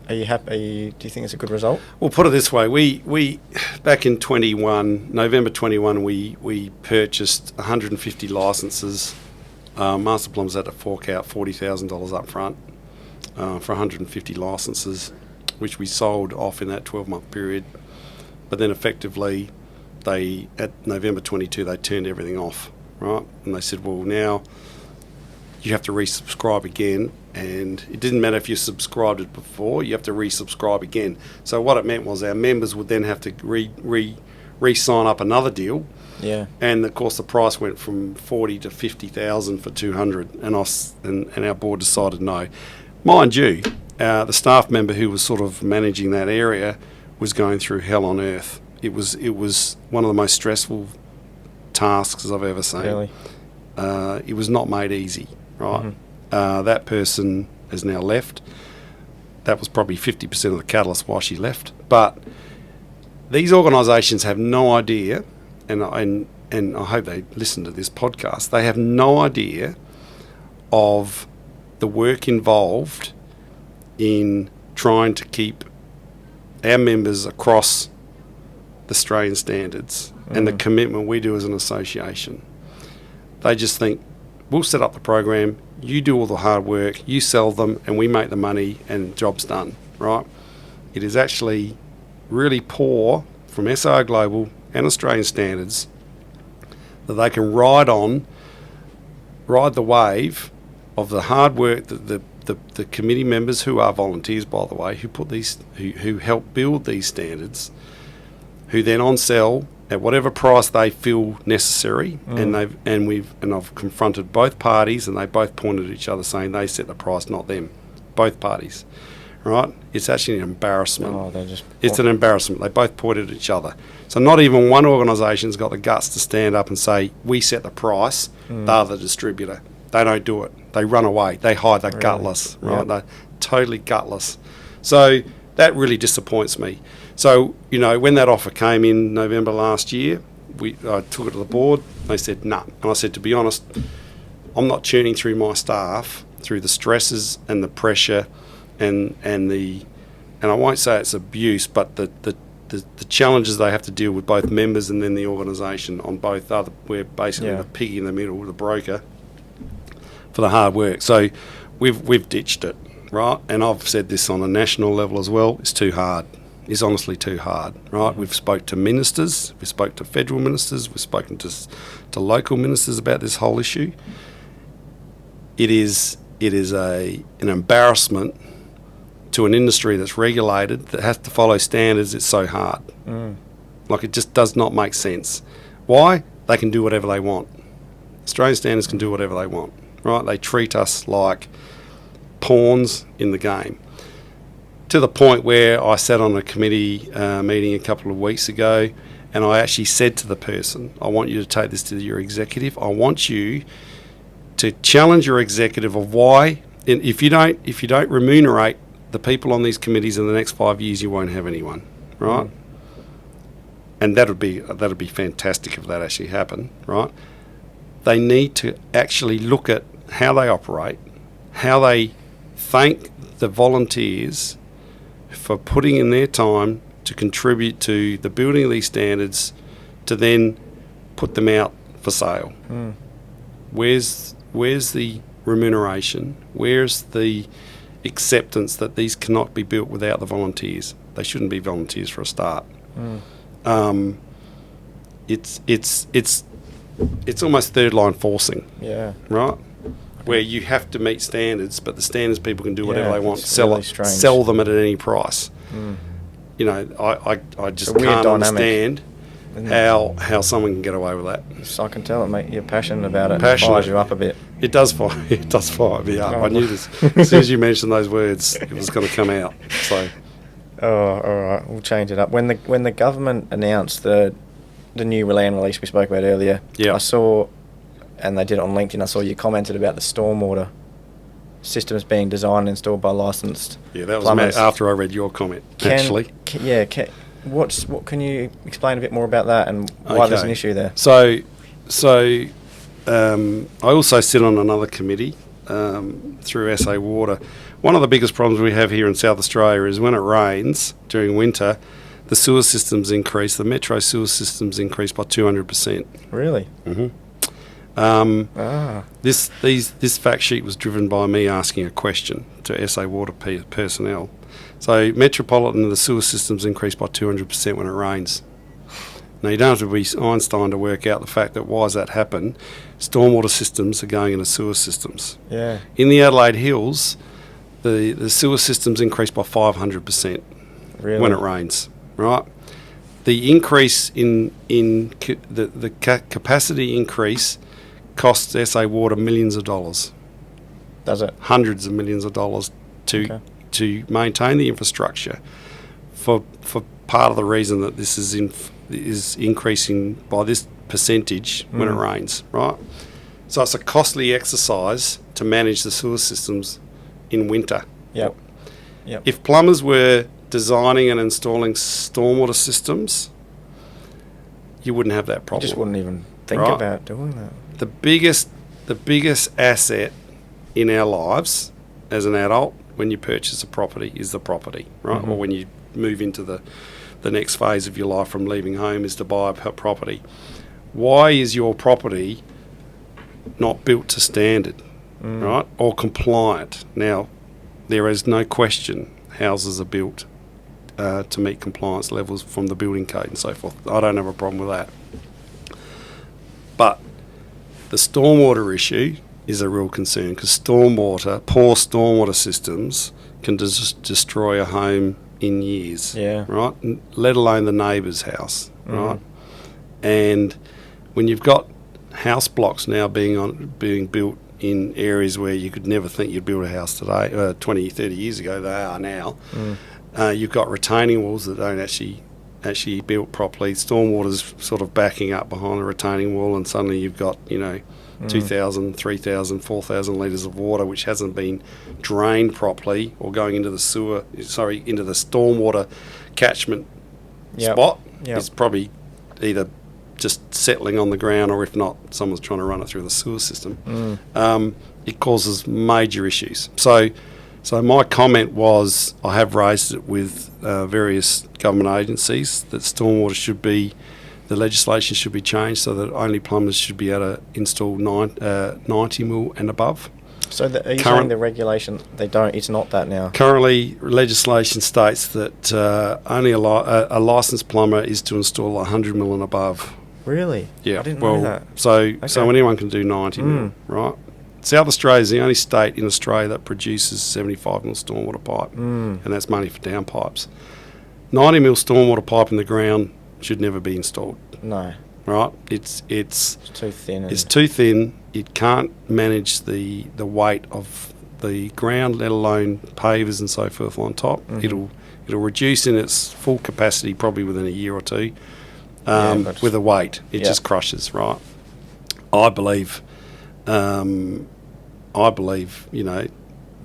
Are you happy? Do you think it's a good result? Well, put it this way: we back in November 21, we purchased 150 licences. Master Plumbers had to fork out $40,000 up front for 150 licences, which we sold off in that 12-month period. But then effectively, at November 22, they turned everything off, right? And they said, well, now you have to resubscribe again. And it didn't matter if you subscribed it before, you have to resubscribe again. So what it meant was our members would then have to re-sign up another deal. Yeah. And of course the price went from 40 to 50,000 for 200, and our board decided no. Mind you, the staff member who was sort of managing that area was going through hell on earth. It was one of the most stressful tasks as I've ever seen. Really? It was not made easy, right? That person has now left. That was probably 50% of the catalyst why she left. But these organisations have no idea, and I hope they listen to this podcast, they have no idea of the work involved in trying to keep our members across the Australian standards and the commitment we do as an association. They just think, we'll set up the program, you do all the hard work, you sell them, and we make the money and job's done, right? It is actually really poor from SO Global and Australian standards that they can ride the wave of the hard work that the committee members, who are volunteers by the way, who help build these standards, who then on sell at whatever price they feel necessary, and I've confronted both parties, and they both pointed at each other saying they set the price, not them, both parties, right? It's actually an embarrassment. It's an embarrassment. They both pointed at each other. So not even one organisation's got the guts to stand up and say, we set the price, they're the distributor. They don't do it. They run away. They hide. They're gutless, right? Yep. They're totally gutless. So that really disappoints me. So, when that offer came in November last year, I took it to the board. They said, nah. And I said, to be honest, I'm not churning through my staff through the stresses and the pressure and I won't say it's abuse, but the challenges they have to deal with, both members and then the organisation on both other. We're basically the pig in the middle, the broker, for the hard work. So we've ditched it, right? And I've said this on a national level as well. It's too hard. It's honestly too hard, right? We've spoke to ministers, we've spoke to federal ministers, we've spoken to local ministers about this whole issue. It is an embarrassment to an industry that's regulated, that has to follow standards. It's so hard. Like, it just does not make sense. Why? They can do whatever they want. Australian standards can do whatever they want, right? They treat us like pawns in the game. To the point where I sat on a committee meeting a couple of weeks ago, and I actually said to the person, I want you to take this to your executive. I want you to challenge your executive of why, and if you don't remunerate the people on these committees in the next 5 years, you won't have anyone, right? And that'd be fantastic if that actually happened, right? They need to actually look at how they operate, how they thank the volunteers for putting in their time to contribute to the building of these standards, to then put them out for sale. Where's the remuneration? Where's the acceptance that these cannot be built without the volunteers? They shouldn't be volunteers for a start. It's almost third line forcing, right? Where you have to meet standards, but the standards people can do whatever they want, sell them at any price. I just can't understand how someone can get away with that. So I can tell it, mate. You're passionate about it. It fires you up a bit. It does fire me up. I knew this. As soon as you mentioned those words, it was going to come out. So, all right, we'll change it up. When the government announced the new land release we spoke about earlier, I saw, and they did it on LinkedIn, I saw you commented about the stormwater systems being designed and installed by licensed that plumbers. was after I read your comment, actually. What can you explain a bit more about that and why there's an issue there? So I also sit on another committee through SA Water. One of the biggest problems we have here in South Australia is when it rains during winter, the sewer systems increase, the metro sewer systems increase by 200%. Really? This fact sheet was driven by me asking a question to SA Water personnel. So Metropolitan, the sewer systems increase by 200% when it rains. Now, you don't have to be Einstein to work out the fact that why does that happen? Stormwater systems are going into sewer systems. Yeah. In the Adelaide Hills, the sewer systems increase by 500% when it rains, right? The increase in the capacity increase costs SA Water millions of dollars. Does it? Hundreds of millions of dollars to maintain the infrastructure for part of the reason that this is is increasing by this percentage when it rains, right? So it's a costly exercise to manage the sewer systems in winter. Yep. If plumbers were designing and installing stormwater systems, you wouldn't have that problem. You just wouldn't even think Right. about doing that. The biggest asset in our lives as an adult when you purchase a property is the property, right? Or when you move into the next phase of your life from leaving home is to buy a property. Why is your property not built to standard, right, or compliant? Now, there is no question houses are built to meet compliance levels from the building code and so forth. I don't have a problem with that. But the stormwater issue is a real concern because poor stormwater systems can destroy a home in years, right? Let alone the neighbour's house, right? And when you've got house blocks now being built in areas where you could never think you'd build a house today, 20, 30 years ago, they are now. You've got retaining walls that don't actually built properly. Stormwater's sort of backing up behind the retaining wall, and suddenly you've got 2,000, 3,000, 4,000 litres of water which hasn't been drained properly or going into the stormwater catchment spot. It's probably either just settling on the ground, or if not, someone's trying to run it through the sewer system. It causes major issues. So my comment was, I have raised it with various government agencies that the legislation should be changed so that only plumbers should be able to install 90 mil and above. So are you saying the regulation, it's not that now? Currently, legislation states that only a licensed plumber is to install 100 mil and above. Really? Yeah. I didn't know that. So anyone can do 90 mil, right? South Australia is the only state in Australia that produces 75 mil stormwater pipe, and that's money for downpipes. 90 mil stormwater pipe in the ground should never be installed. No. Right? It's too thin. It's too thin. It can't manage the weight of the ground, let alone pavers and so forth on top. It'll reduce in its full capacity probably within a year or two. With the weight, it just crushes. Right? I believe,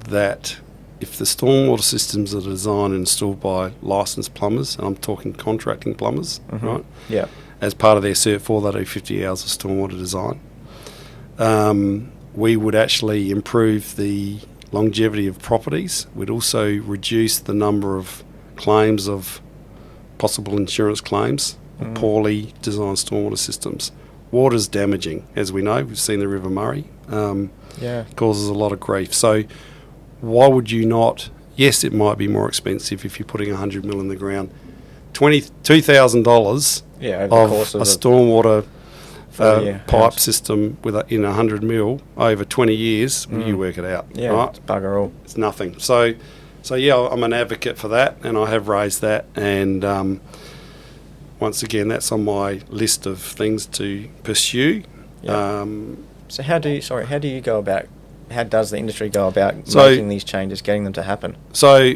that if the stormwater systems are designed and installed by licensed plumbers, and I'm talking contracting plumbers, right? Yeah. As part of their Cert 4, they do 50 hours of stormwater design. We would actually improve the longevity of properties. We'd also reduce the number of claims of possible insurance claims of poorly designed stormwater systems. Water's damaging, as we know. We've seen the River Murray. Causes a lot of grief. So why would you not? Yes, it might be more expensive if you're putting 100 mil in the ground. $2,000 of a stormwater pipe system in 100 mil over 20 years. You work it out. Yeah, right? It's bugger all. It's nothing. So yeah, I'm an advocate for that, and I have raised that. And once again, that's on my list of things to pursue. Yeah. So how does the industry go about making these changes, getting them to happen? So,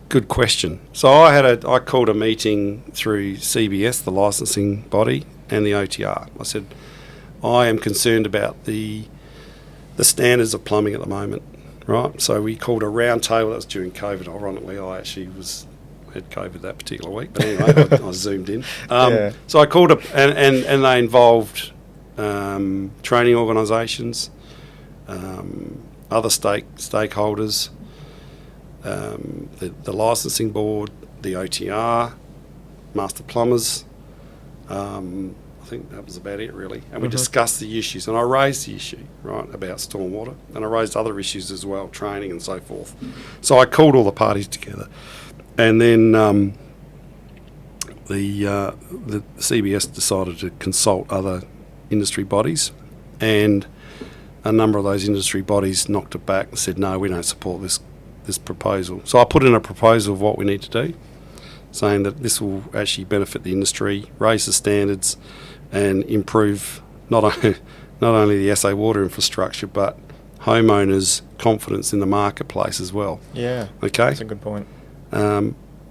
good question. So I called a meeting through CBS, the licensing body, and the OTR. I said, I am concerned about the standards of plumbing at the moment, right? So we called a round table. That was during COVID. Ironically, I actually had COVID that particular week, but anyway, I zoomed in. So I called and they involved training organisations, other stakeholders, the licensing board, the OTR, master plumbers. I think that was about it, really. And we discussed the issues, and I raised the issue, right, about stormwater, and I raised other issues as well, training and so forth. So I called all the parties together, and then the CBS decided to consult other industry bodies, and a number of those industry bodies knocked it back and said, no, we don't support this proposal. So I put in a proposal of what we need to do, saying that this will actually benefit the industry, raise the standards, and improve not only the SA water infrastructure, but homeowners' confidence in the marketplace as well. Yeah, okay, that's a good point.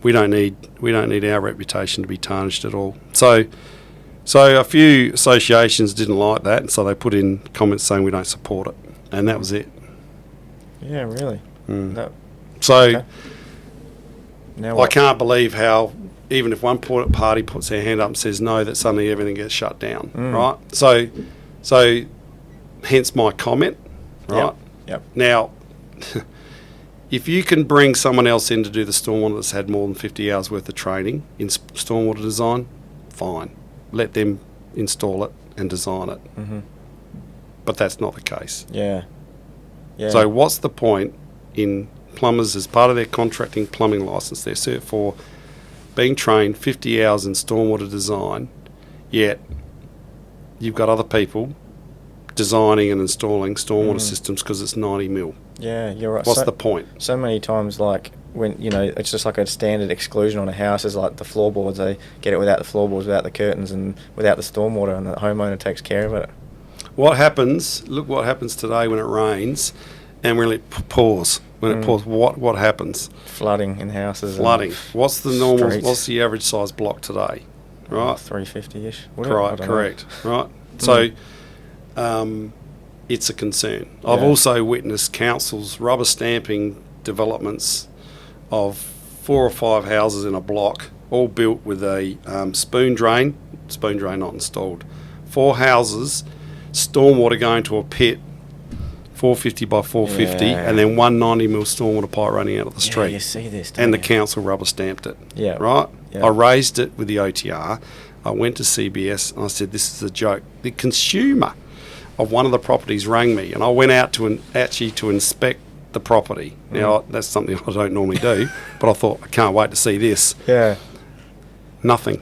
we don't need our reputation to be tarnished at all. So a few associations didn't like that, and so they put in comments saying we don't support it, and that was it. Yeah, really. So now I can't believe how even if one party puts their hand up and says no, that suddenly everything gets shut down, right? So hence my comment, right? Yep. Now, if you can bring someone else in to do the stormwater that's had more than 50 hours worth of training in stormwater design, fine. Let them install it and design it. Mm-hmm. But that's not the case. Yeah. So what's the point in plumbers, as part of their contracting plumbing licence, they're Cert 4, being trained 50 hours in stormwater design, yet you've got other people designing and installing stormwater systems because it's 90 mil. Yeah, you're right. What's the point? So many times, like, when, it's just like a standard exclusion on a house is like the floorboards. They get it without the floorboards, without the curtains, and without the stormwater, and the homeowner takes care of it. Look what happens today when it rains and when it pours. When it pours, what happens? Flooding in houses. Flooding. What's the normal, streets. what's the average size block today? Right? 350-ish. Correct. Right? So, it's a concern. I've also witnessed councils rubber stamping developments of 4 or 5 houses in a block, all built with a spoon drain not installed. 4 houses, stormwater going to a pit, 450 by 450, and then 190 mil stormwater pipe running out of the street. You see this, and the council rubber stamped it. Yeah. Right? Yeah. I raised it with the OTR. I went to CBS and I said, this is a joke. The consumer of one of the properties rang me, and I went out to inspect the property. Now, that's something I don't normally do, but I thought, I can't wait to see this. Yeah. Nothing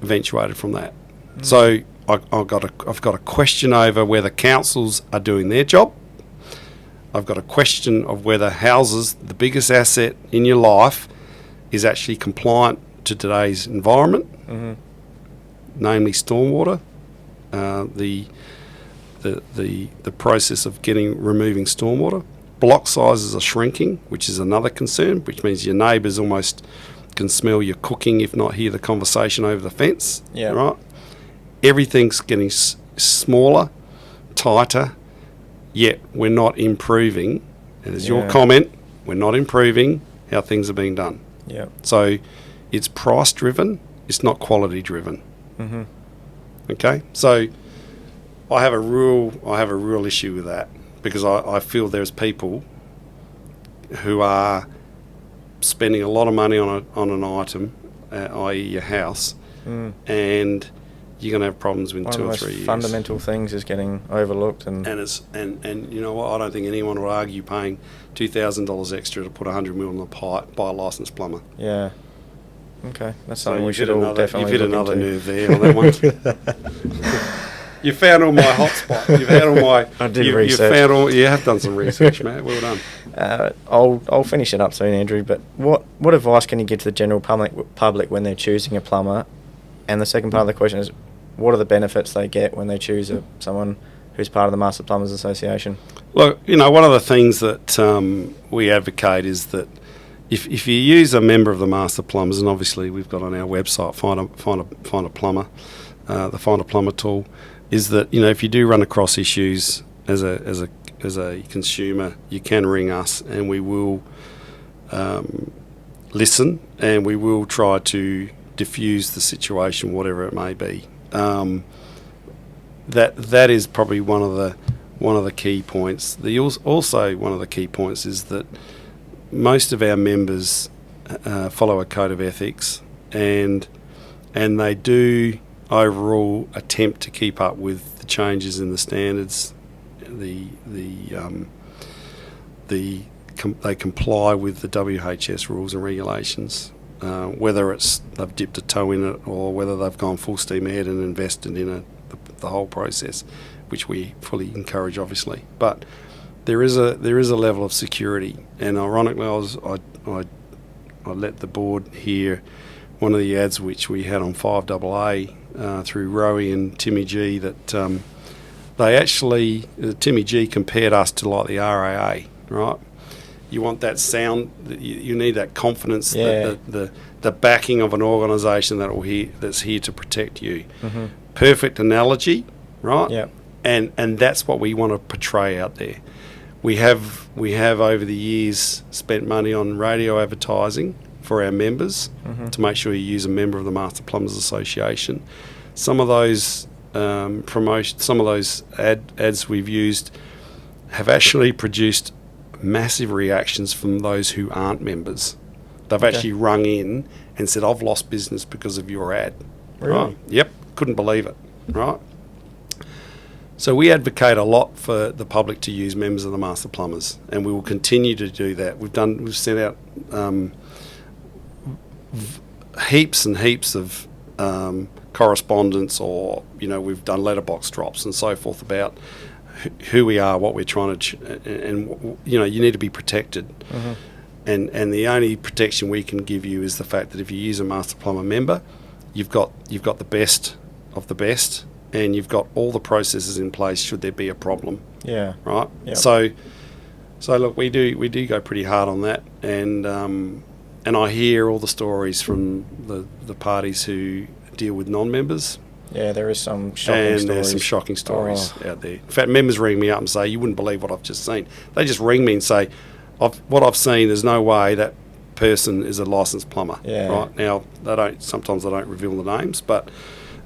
eventuated from that. So I've got a question over whether councils are doing their job. I've got a question of whether houses, the biggest asset in your life, is actually compliant to today's environment, namely stormwater. The process of removing stormwater. Block sizes are shrinking, which is another concern, which means your neighbours almost can smell your cooking, if not hear the conversation over the fence. Yeah. Right? Everything's getting smaller, tighter, yet we're not improving. And as your comment, we're not improving how things are being done. Yeah. So it's price driven, it's not quality driven. Mm-hmm. Okay? So I have a real issue with that, because I feel there's people who are spending a lot of money on an item, i.e. your house, and you're going to have problems within 2 or 3 years. Fundamental things is getting overlooked, and you know what? I don't think anyone would argue paying $2,000 extra to put 100 mil in the pipe by a licensed plumber. Yeah. Okay, that's something So we should all definitely You've hit look another into. nerve there on that one. You found all my hotspot. You've had all my. I did research. You have done some research, mate. Well done. I'll finish it up soon, Andrew. But what advice can you give to the general public when they're choosing a plumber? And the second part of the question is, what are the benefits they get when they choose someone who's part of the Master Plumbers Association? Look, one of the things that we advocate is that if you use a member of the Master Plumbers, and obviously we've got on our website find a plumber, the Find a Plumber tool, is that if you do run across issues as a consumer, you can ring us and we will listen, and we will try to diffuse the situation, whatever it may be. That is probably one of the key points. Also one of the key points is that most of our members follow a code of ethics, and they do overall attempt to keep up with the changes in the standards. They comply with the WHS rules and regulations, whether they've dipped a toe in it or whether they've gone full steam ahead and invested in the whole process, which we fully encourage, obviously. But there is a level of security, and ironically, I let the board hear one of the ads which we had on 5AA through Rowie and Timmy G, that Timmy G compared us to like the RAA, right? You want that sound. You need that confidence, Yeah. the backing of an organisation that's here to protect you. Mm-hmm. Perfect analogy, right? Yeah. And that's what we want to portray out there. We have over the years spent money on radio advertising for our members to make sure you use a member of the Master Plumbers Association. Some of those some of those ads we've used have actually produced massive reactions from those who aren't members. They've actually rung in and said, "I've lost business because of your ad." Really? Right? Yep, couldn't believe it. Right. So we advocate a lot for the public to use members of the Master Plumbers, and we will continue to do that. We've sent out heaps and heaps of correspondence, or we've done letterbox drops and so forth about who we are, what we're trying to, and you need to be protected. Mm-hmm. And the only protection we can give you is the fact that if you use a Master Plumber member, you've got the best of the best, and you've got all the processes in place should there be a problem. Yeah. Right. Yep. So look, we do go pretty hard on that, and I hear all the stories from the parties who deal with non-members. Yeah, there is some shocking stories. There's some shocking stories out there. In fact, members ring me up and say, "You wouldn't believe what I've just seen." They just ring me and say, "What I've seen, there's no way that person is a licensed plumber." Yeah. Right now, sometimes they don't reveal the names, but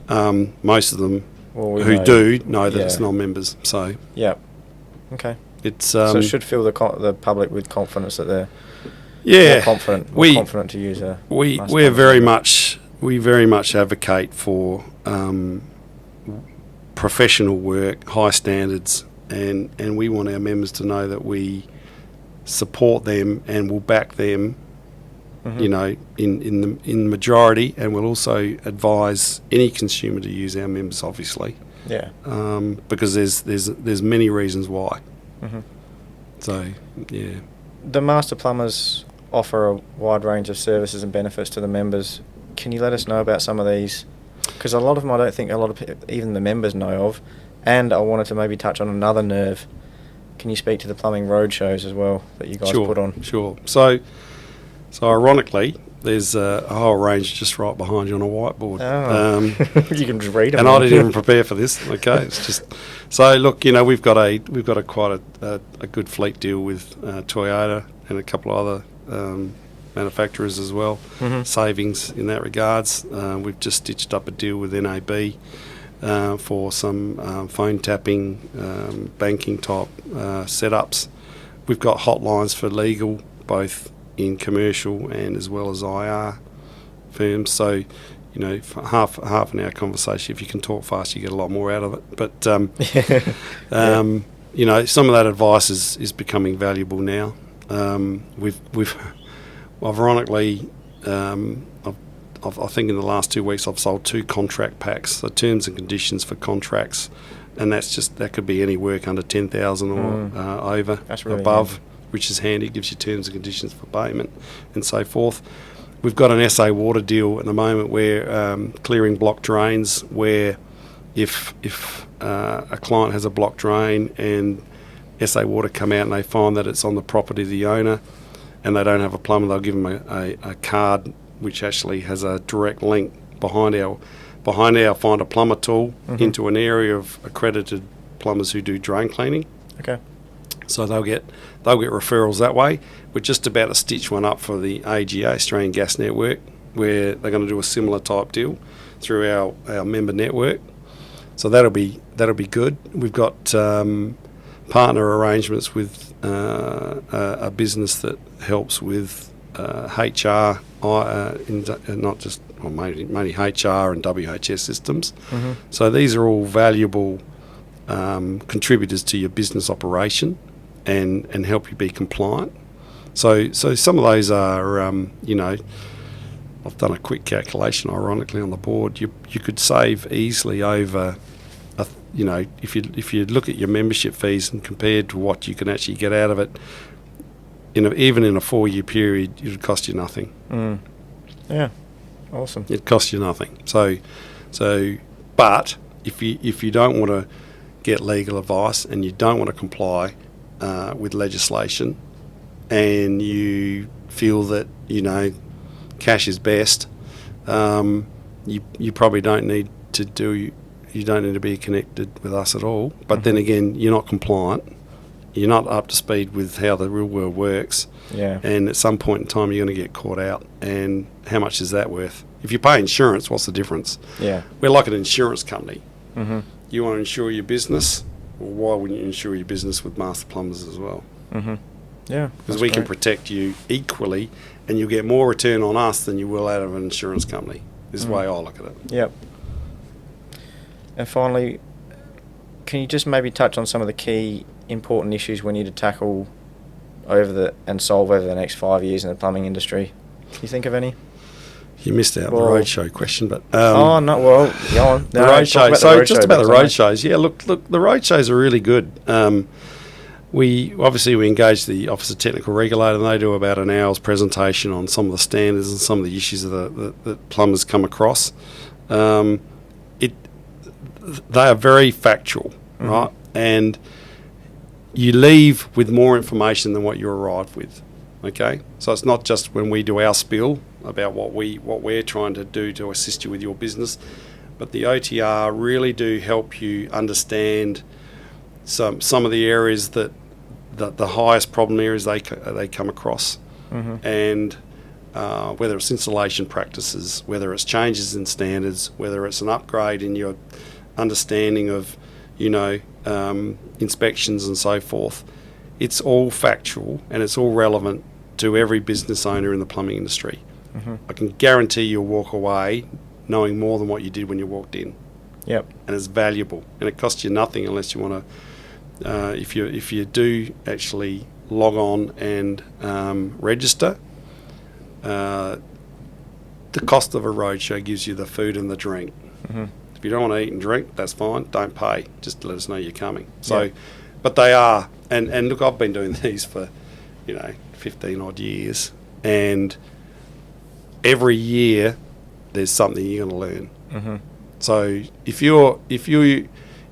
most of them know that it's non-members. So yeah, okay. It's so it should fill the public with confidence that they're more confident to use a. We very much advocate for professional work, high standards, and we want our members to know that we support them and will back them, in the majority, and we'll also advise any consumer to use our members, obviously. Yeah. Because there's many reasons why. Mm-hmm. So yeah. The Master Plumbers offer a wide range of services and benefits to the members. Can you let us know about some of these? Because a lot of them I don't think a lot of people, even the members, know of. And I wanted to maybe touch on another nerve. Can you speak to the plumbing road shows as well that you guys put on? Sure. So ironically, there's a whole range just right behind you on a whiteboard. Oh. You can just read them. And I didn't even prepare for this. Okay, it's just so look. We've got a quite a good fleet deal with Toyota and a couple of other manufacturers as well. Mm-hmm. Savings in that regards. We've just stitched up a deal with NAB for some phone tapping, banking type setups. We've got hotlines for legal, both in commercial and as well as IR firms. So, for half an hour conversation, if you can talk fast, you get a lot more out of it. But some of that advice is becoming valuable now. We've ironically, I think in the last 2 weeks I've sold 2 contract packs, so terms and conditions for contracts, and that could be any work under 10,000 or over, that's really above, handy. Which is handy. Gives you terms and conditions for payment and so forth. We've got an SA Water deal at the moment where clearing block drains, where if a client has a block drain and SA Water come out and they find that it's on the property of the owner and they don't have a plumber, they'll give them a card which actually has a direct link behind our Find a Plumber tool into an area of accredited plumbers who do drain cleaning. Okay. So they'll get referrals that way. We're just about to stitch one up for the AGA, Australian Gas Network, where they're going to do a similar type deal through our member network. So that'll be good. We've got partner arrangements with a business that helps with HR, mainly HR and WHS systems. Mm-hmm. So these are all valuable contributors to your business operation and help you be compliant. So some of those are, I've done a quick calculation, ironically, on the board. You could save easily over, if you look at your membership fees and compared to what you can actually get out of it, even in a 4-year period, it would cost you nothing. Mm. Yeah, awesome. It costs you nothing. But if you don't want to get legal advice and you don't want to comply with legislation, and you feel that, cash is best, you probably don't need to be connected with us at all. But then again, you're not compliant. You're not up to speed with how the real world works. Yeah. And at some point in time, you're going to get caught out. And how much is that worth? If you pay insurance, what's the difference? Yeah. We're like an insurance company. Mm-hmm. You want to insure your business? Well, why wouldn't you insure your business with Master Plumbers as well? Mm-hmm. Yeah. Because we can protect you equally, and you'll get more return on us than you will out of an insurance company. This is the way I look at it. Yep. And finally, can you just maybe touch on some of the key important issues we need to tackle and solve over the next 5 years in the plumbing industry? Can you think of any? You missed out the roadshow question, but go on. The roadshow. So just about the roadshows. Yeah, look, the roadshows are really good. We engage the Office of Technical Regulator, and they do about an hour's presentation on some of the standards and some of the issues that plumbers come across. They are very factual, right? And you leave with more information than what you arrive with. Okay, so it's not just when we do our spiel about what we're trying to do to assist you with your business, but the OTR really do help you understand some of the areas that the highest problem areas they come across, and whether it's installation practices, whether it's changes in standards, whether it's an upgrade in your understanding of inspections and so forth. It's all factual and it's all relevant to every business owner in the plumbing industry. I can guarantee you'll walk away knowing more than what you did when you walked in. Yep. And it's valuable, and it costs you nothing unless you want to. If you do actually log on and register, the cost of a roadshow gives you the food and the drink. If you don't want to eat and drink, that's fine. Don't pay. Just let us know you're coming. So, but they are, and look, I've been doing these for 15 odd years, and every year there's something you're going to learn. So if you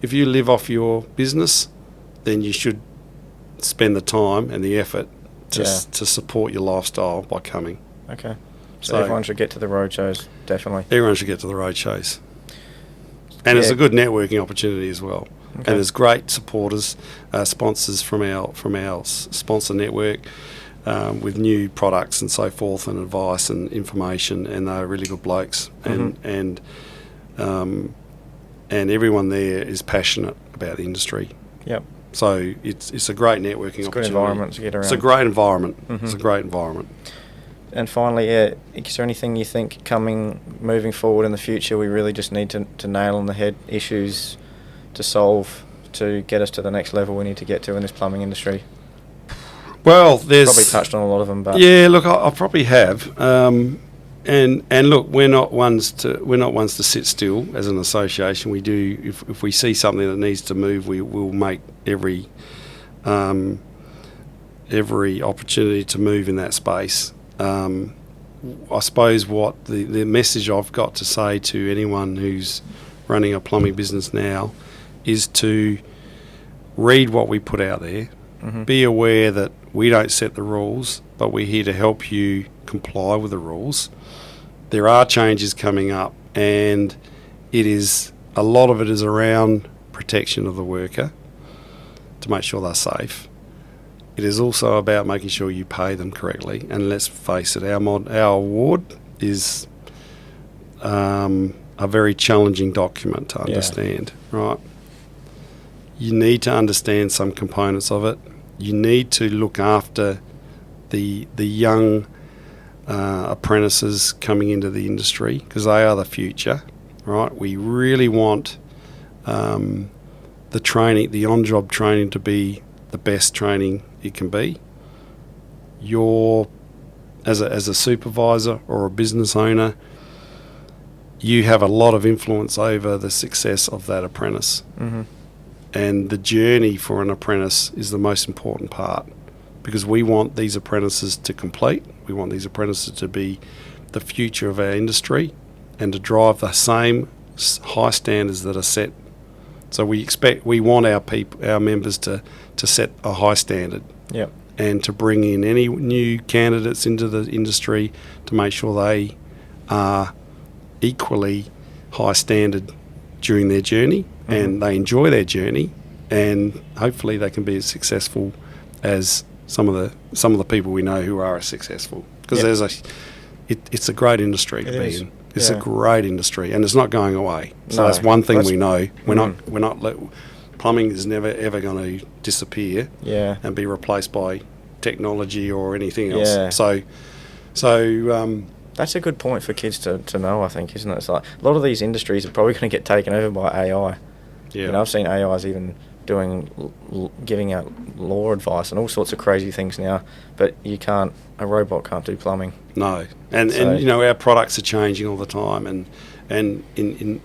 live off your business, then you should spend the time and the effort to support your lifestyle by coming. Okay. So everyone should get to the roadshows, definitely. Everyone should get to the roadshows. And it's a good networking opportunity as well. Okay. And there's great supporters, sponsors from our sponsor network, with new products and so forth, and advice and information, and they're really good blokes. And everyone there is passionate about the industry. Yep. So it's a great networking opportunity. It's a good environment to get around. It's a great environment. It's a great environment. And finally, is there anything you think moving forward in the future, we really just need to nail on the head issues to solve to get us to the next level we need to get to in this plumbing industry? Well, there's probably touched on a lot of them, but yeah, look, I probably have. And look, we're not ones to sit still as an association. We do if we see something that needs to move, we will make every opportunity to move in that space. I suppose what the message I've got to say to anyone who's running a plumbing business now is to read what we put out there. Be aware that we don't set the rules, but we're here to help you comply with the rules. There are changes coming up, and a lot of it is around protection of the worker to make sure they're safe. It is also about making sure you pay them correctly. And let's face it, our award is a very challenging document to understand, right? You need to understand some components of it. You need to look after the young apprentices coming into the industry, because they are the future, right? We really want the training, the on-job training, to be the best training it can be. As a supervisor or a business owner, you have a lot of influence over the success of that apprentice. And the journey for an apprentice is the most important part, because we want these apprentices to complete. We want these apprentices to be the future of our industry and to drive the same high standards that are set. So we want our members to set a high standard. Yep. and to bring in any new candidates into the industry to make sure they are equally high standard during their journey, and they enjoy their journey, and hopefully they can be as successful as some of the people we know who are as successful. Because it's a great industry to be in. It's a great industry, and it's not going away. So that's one thing we know. Plumbing is never ever going to disappear and be replaced by technology or anything else. Yeah. So that's a good point for kids to know, I think, isn't it? It's like a lot of these industries are probably going to get taken over by AI. Yeah. You know, I've seen AIs even giving out law advice and all sorts of crazy things now, but a robot can't do plumbing. No, and you know, our products are changing all the time, and in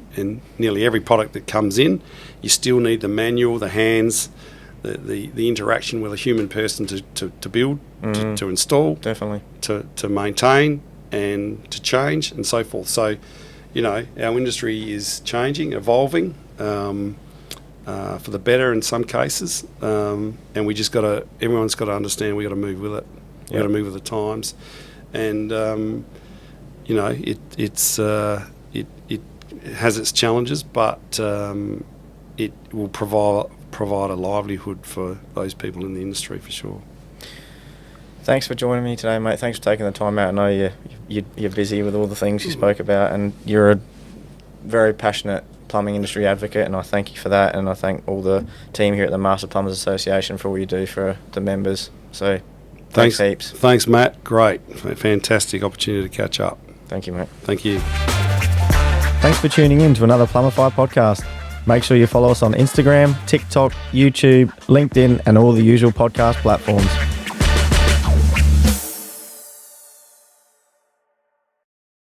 nearly every product that comes in, you still need the manual, the hands, the interaction with a human person to build, to install, definitely, to maintain, and to change, and so forth. So, you know, our industry is changing, evolving, for the better in some cases, and everyone's got to understand we've got to move with it. We've got to move with the times, and you know, it has its challenges, but it will provide a livelihood for those people in the industry for sure. Thanks for joining me today, mate. Thanks for taking the time out. I know you're busy with all the things you spoke about, and you're a very passionate plumbing industry advocate, and I thank you for that, and I thank all the team here at the Master Plumbers Association for all you do for the members. So thanks heaps. Thanks, Matt. Great. Fantastic opportunity to catch up. Thank you, mate. Thank you. Thanks for tuning in to another Plumbify podcast. Make sure you follow us on Instagram, TikTok, YouTube, LinkedIn, and all the usual podcast platforms.